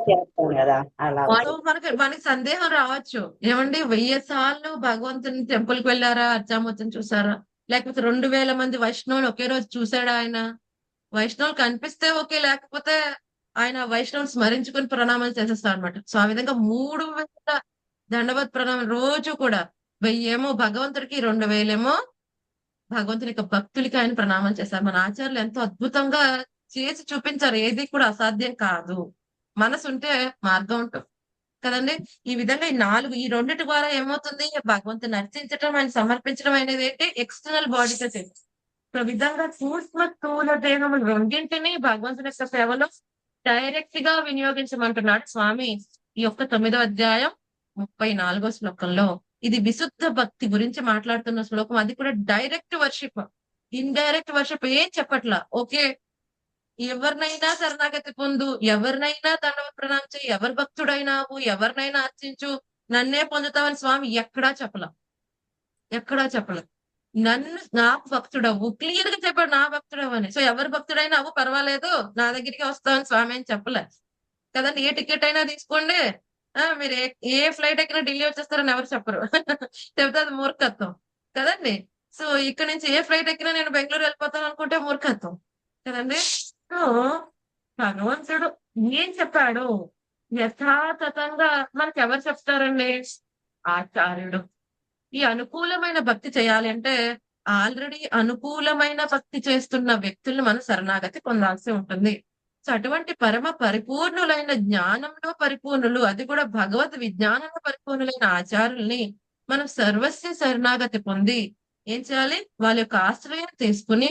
చేస్తాం కదా అలా.
సో మనకి సందేహం రావచ్చు, ఏమండి 1000 సార్లు భగవంతుని టెంపుల్ కి వెళ్ళారా, అర్చామూర్తిని చూసారా, లేకపోతే 2000 మంది వైష్ణవులు ఒకే రోజు చూసాడా ఆయన? వైష్ణవులు కనిపిస్తే ఓకే, లేకపోతే ఆయన వైష్ణవులు స్మరించుకుని ప్రణామాలు చేసేస్తారు అనమాట. సో ఆ విధంగా 3000 దండవత్ ప్రణామం రోజు కూడా. 1000 ఏమో భగవంతుడికి, 2000 ఏమో భగవంతుని యొక్క భక్తులకి ఆయన ప్రణామాలు చేశారు. మన ఆచార్యులు ఎంతో అద్భుతంగా చేసి చూపించారు. ఏది కూడా అసాధ్యం కాదు, మనసు ఉంటే మార్గం ఉంటుంది కదండి. ఈ విధంగా ఈ రెండిటి ద్వారా ఏమవుతుంది, భగవంతుని అర్చించడం, ఆయన సమర్పించడం అనేది ఏంటి, ఎక్స్టర్నల్ బాడీతో చేసి ఈ విధంగా సూక్ష్మ స్థూల దేహములు రెండింటిని భగవంతుని యొక్క సేవలో డైరెక్ట్ గా వినియోగించమంటున్నాడు స్వామి ఈ యొక్క 9వ అధ్యాయం 34వ శ్లోకంలో. ఇది విశుద్ధ భక్తి గురించి మాట్లాడుతున్న శ్లోకం. అది కూడా డైరెక్ట్ వర్షిప్, ఇండైరెక్ట్ వర్షిప్ ఏం చెప్పట్లా. ఓకే, ఎవరినైనా శరణాగతి పొందు, ఎవరినైనా దండవత్ ప్రణామం చేయి, ఎవరి భక్తుడైనావు, ఎవరినైనా అర్చించు, నన్నే పొందుతావని స్వామి ఎక్కడా చెప్పలే. నన్ను నా భక్తుడవు క్లియర్ గా చెప్పాడు, నా భక్తుడవు అని. సో ఎవరి భక్తుడైనావు పర్వాలేదు, నా దగ్గరికి వస్తావని స్వామి అని చెప్పలే కదండి. ఏ టికెట్ అయినా తీసుకోండి, మీరు ఏ ఫ్లైట్ ఎక్కినా ఢిల్లీ వచ్చేస్తారని ఎవరు చెప్పరు. చెప్తే అది మూర్ఖత్వం కదండి. సో ఇక్కడ నుంచి ఏ ఫ్లైట్ ఎక్కినా నేను బెంగళూరు వెళ్ళిపోతాను అనుకుంటే మూర్ఖత్వం కదండి. సో భగవంతుడు ఏం చెప్పాడు యథాతథంగా మనకి ఎవరు చెప్తారండి, ఆచార్యుడు. ఈ అనుకూలమైన భక్తి చేయాలి అంటే ఆల్రెడీ అనుకూలమైన భక్తి చేస్తున్న వ్యక్తులను మనం శరణాగతి పొందాల్సి ఉంటుంది. సో అటువంటి పరమ పరిపూర్ణులైన జ్ఞానంలో పరిపూర్ణులు, అది కూడా భగవద్ విజ్ఞానంలో పరిపూర్ణులైన ఆచార్యుల్ని మనం సర్వస్వ శరణాగతి పొంది ఏం చేయాలి, వాళ్ళ యొక్క ఆశ్రయం తీసుకుని,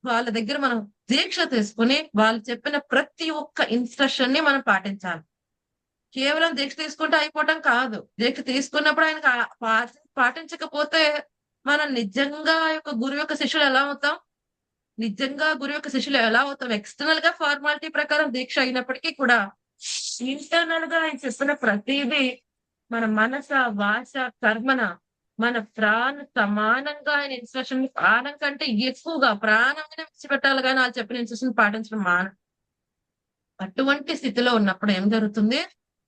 వాళ్ళ దగ్గర మనం దీక్ష తీసుకుని, వాళ్ళు చెప్పిన ప్రతి ఒక్క ఇన్స్ట్రక్షన్ ని మనం పాటించాలి. కేవలం దీక్ష తీసుకుంటే అయిపోవటం కాదు. దీక్ష తీసుకున్నప్పుడు ఆయనకు పాటించకపోతే మనం నిజంగా యొక్క గురువు యొక్క శిష్యులు ఎలా అవుతాం? ఎక్స్టర్నల్ గా ఫార్మాలిటీ ప్రకారం దీక్ష అయినప్పటికీ కూడా ఇంటర్నల్ గా ఆయన చెప్పిన ప్రతిదీ మన మనస, వాచ, కర్మన, మన ప్రాణ సమానంగా ఆయన ఇన్స్ట్రక్షన్, ప్రాణం కంటే ఎక్కువగా ప్రాణంగానే విడిచిపెట్టాలి కానీ వాళ్ళు చెప్పిన ఇన్స్ట్రక్షన్ పాటించడం అటువంటి స్థితిలో ఉన్నప్పుడు ఏం జరుగుతుంది,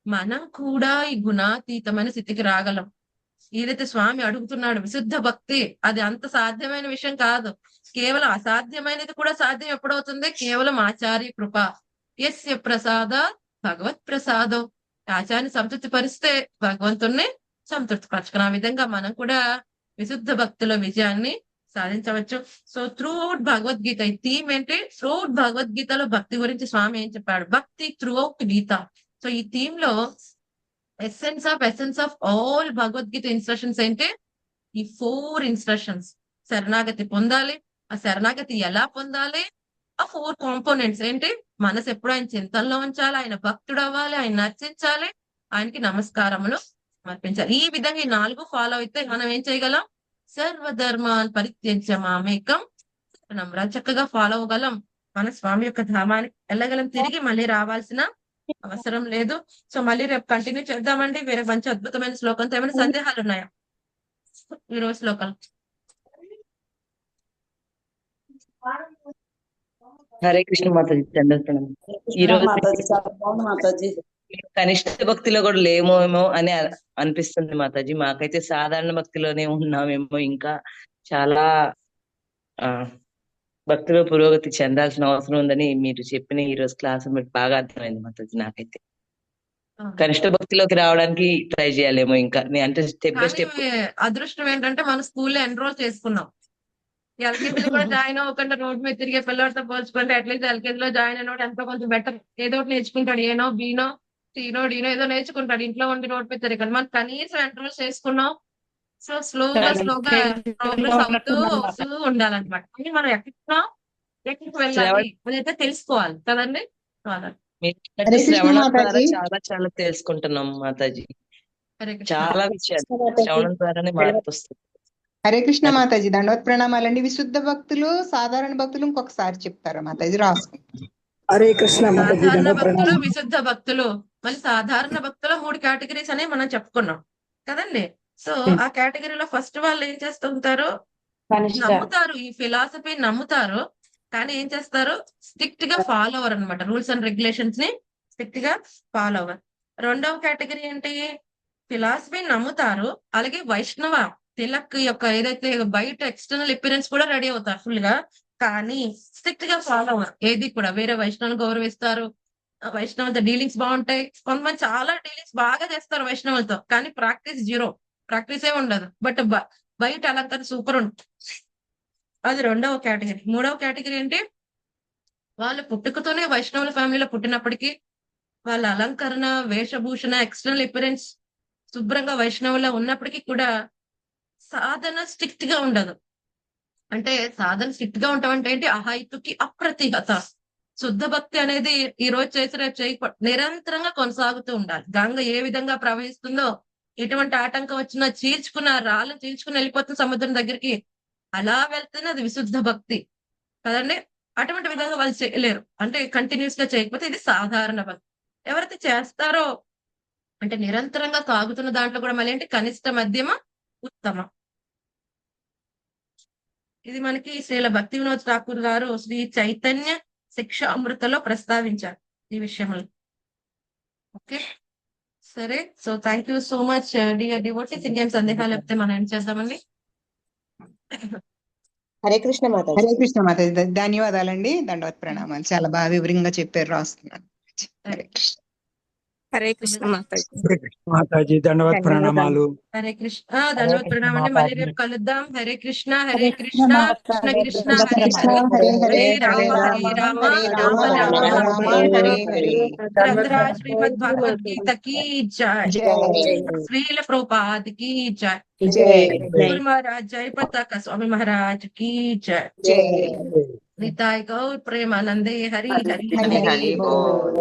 మనం కూడా ఈ గుణాతీతమైన స్థితికి రాగలం. ఏదైతే స్వామి అడుగుతున్నాడు విశుద్ధ భక్తి, అది అంత సాధ్యమైన విషయం కాదు. కేవలం అసాధ్యమైనది కూడా సాధ్యం ఎప్పుడవుతుంది, కేవలం ఆచార్య కృప. యస్య ప్రసాద భగవత్ ప్రసాదం. ఆచార్యని సంతృప్తి పరిస్తే భగవంతుణ్ణి సంతృప్తి పరచుకుని ఆ విధంగా మనం కూడా విశుద్ధ భక్తిలో విజయాన్ని సాధించవచ్చు. సో త్రూఅవుట్ భగవద్గీత ఈ థీమ్ ఏంటి, త్రూఅవుట్ భగవద్గీతలో భక్తి గురించి స్వామి ఏం చెప్పాడు, భక్తి త్రూఅవుట్ గీత. సో ఈ థీమ్ లో essence of all Bhagavad Gita instructions ఏంటి, ఈ 4 ఇన్స్ట్రక్షన్స్. శరణాగతి పొందాలి, ఆ శరణాగతి ఎలా పొందాలి, ఆ 4 కాంపోనెంట్స్ ఏంటి, మనసు ఎప్పుడు ఆయన చింతనలో ఉంచాలి, ఆయన భక్తుడు అవ్వాలి, ఆయన నర్చించాలి, ఆయనకి నమస్కారములు సమర్పించాలి. ఈ విధంగా ఈ 4 ఫాలో అయితే మనం ఏం చేయగలం? సర్వధర్మాన్ పరిత్యజ్య మామేకం శరణం చక్కగా ఫాలో అవ్వగలం. మన స్వామి యొక్క ధామానికి వెళ్ళగలం. తిరిగి మళ్ళీ రావాల్సిన అవసరం లేదు. సో మళ్ళీ రేపు కంటిన్యూ చేద్దామండి. వేరే మంచి అద్భుతమైన శ్లోకంతో. ఏమైనా సందేహాలు ఉన్నాయా ఈ రోజు శ్లోకాలు?
హరే కృష్ణ మాతాజీ, దండోత్పణం. ఈ రోజు కనిష్ట భక్తిలో కూడా లేమేమో అని అనిపిస్తుంది మాతాజీ. మాకైతే సాధారణ భక్తిలోనే ఉన్నామేమో. ఇంకా చాలా భక్తిలో పురోగతి చెందాల్సిన అవసరం ఉందని మీరు చెప్పిన ఈ రోజు క్లాస్ బట్టి బాగా అర్థమైంది మాతాజీ. నాకైతే కనిష్ట భక్తిలోకి రావడానికి ట్రై చేయాలేమో ఇంకా. అంటే స్టెప్ బై స్టెప్.
అదృష్టం ఏంటంటే మన స్కూల్లో ఎన్రోల్ చేసుకున్నాం. ఎల్కేజీ కూడా జాయిన్ అవ్వకుండా రోడ్ మీద తిరిగే పిల్లలతో పోల్చుకుంటే అట్లీస్ట్ ఎల్కేజీలో జాయిన్ అయినోడు ఎంతో కొంచెం బెటర్. ఏదో ఒకటి నేర్చుకుంటాడు. ఏనో బీనో టీనో డీనో ఏదో నేర్చుకుంటాడు. ఇంట్లో ఉండి రోడ్ మీద తిరిగాడు. మనం కనీసం ఎన్రోల్ చేసుకున్నాం. సో స్లోగా ప్రోగ్రెస్ అవుతూ ఉండాలన్నమాట. అని మనం ఎక్కడికి వెళ్ళాలి అదైతే తెలుసుకోవాలి కదండి.
శ్రవణం ద్వారా చాలా చాలా తెలుసుకుంటున్నాం మాతాజీ. చాలా విషయాలు శ్రవణం ద్వారానే మార్పు వస్తుంది.
హరే కృష్ణ మాతాజీ, దండవత్ ప్రణామాలండి. విశుద్ధ భక్తులు, సాధారణ భక్తులు ఇంకొకసారి చెప్తారా మాతాజీ? రాసుకుంటాం.
హరే కృష్ణ మాతాజీ,
సాధారణ భక్తులు, విశుద్ధ భక్తులు. మళ్ళీ సాధారణ భక్తులు 3 కేటగిరీస్ అని మనం చెప్పుకున్నాం కదండి. సో ఆ కేటగిరీలో ఫస్ట్ వాళ్ళు ఏం చేస్తుంటారు? నమ్ముతారు, ఈ ఫిలాసఫీ నమ్ముతారు, కానీ ఏం చేస్తారు? స్ట్రిక్ట్ గా ఫాలో అవర్ అనమాట. రూల్స్ అండ్ రెగ్యులేషన్స్ ని స్ట్రిక్ట్ గా ఫాలో అవర్. రెండవ కేటగిరీ ఏంటి? ఫిలాసఫీ నమ్ముతారు, అలాగే వైష్ణవ తిలక్ యొక్క ఏదైతే బయట ఎక్స్టర్నల్ అపిరెన్స్ కూడా రెడీ అవుతారు ఫుల్ గా, కానీ స్ట్రిక్ట్ గా ఫాలో అవర్. ఏది కూడా వేరే వైష్ణవులు గౌరవిస్తారు, వైష్ణవులతో డీలింగ్స్ బాగుంటాయి. కొంతమంది చాలా డీలింగ్స్ బాగా చేస్తారు వైష్ణవులతో, కానీ ప్రాక్టీస్ జీరో, ప్రాక్టీసే ఉండదు. బట్ బయట అలంకరణ సూపర్ ఉంటుంది. అది రెండవ కేటగిరీ. మూడవ కేటగిరీ ఏంటి? వాళ్ళు పుట్టుకతోనే వైష్ణవుల ఫ్యామిలీలో పుట్టినప్పటికీ వాళ్ళ అలంకరణ, వేషభూషణ, ఎక్స్టర్నల్ అపిరెన్స్ శుభ్రంగా వైష్ణవులో ఉన్నప్పటికీ కూడా సాధన స్ట్రిక్ట్ గా ఉండదు. అంటే సాధన స్ట్రిక్ట్ గా ఉంటామంటే ఏంటి? అహైతుకి అప్రతిహత. శుద్ధ భక్తి అనేది ఈ రోజు చేసి రేపు చేయకపో నిరంతరంగా కొనసాగుతూ ఉండాలి. గంగ ఏ విధంగా ప్రవహిస్తుందో, ఎటువంటి ఆటంకం వచ్చినా చీల్చుకున్న రాళ్ళను చీల్చుకుని వెళ్ళిపోతున్న సముద్రం దగ్గరికి, అలా వెళ్తేనే అది విశుద్ధ భక్తి కదండి. అటువంటి విధంగా వాళ్ళు చేయలేరు, అంటే కంటిన్యూస్ గా చేయకపోతే ఇది సాధారణ భక్తి. ఎవరైతే చేస్తారో అంటే నిరంతరంగా సాగుతున్న దాంట్లో కూడా మళ్ళీ ఏంటి? కనిష్ట, మధ్యమ, ఉత్తమ. ఇది మనకి శ్రీల భక్తి వినోద్ ఠాకూర్ గారు శ్రీ చైతన్య శిక్ష అమృతలో ప్రస్తావించారు ఈ విషయంలో. ఓకే, సరే. So thank you so much dear devotees. ఇంకేం సందేహాలు చెప్తే మనం ఏం చేద్దామండి?
హరే కృష్ణ మాతాజీ. హరే కృష్ణ మాతాజీ, ధన్యవాదాలండి. దండవత్ ప్రణామాలు. చాలా బాగా వివరంగా చెప్పారు, రాస్తున్నాను. హరే కృష్ణ.
హరే కృష్ణ మాతాజీ.
మాతాజీ, దండవత్ ప్రణామాలు.
హరే కృష్ణ, ధన్యవాద ప్రణామం అండి. మళ్ళీ రేపు కలుద్దాం. హరే కృష్ణ, హరే కృష్ణ, కృష్ణ కృష్ణ, హరే హరే, హరే రామ, హరే రామ, రామ రామ, హరే హరే. రంధ్రా శ్రీమద్ భగవద్గీత की जय, श्रील प्रभुपाद की जय, गुरु महाराज जय, पताका स्वामी महाराज की जय, निताय गौर प्रेमानंदे हरि हरि हरि बोल.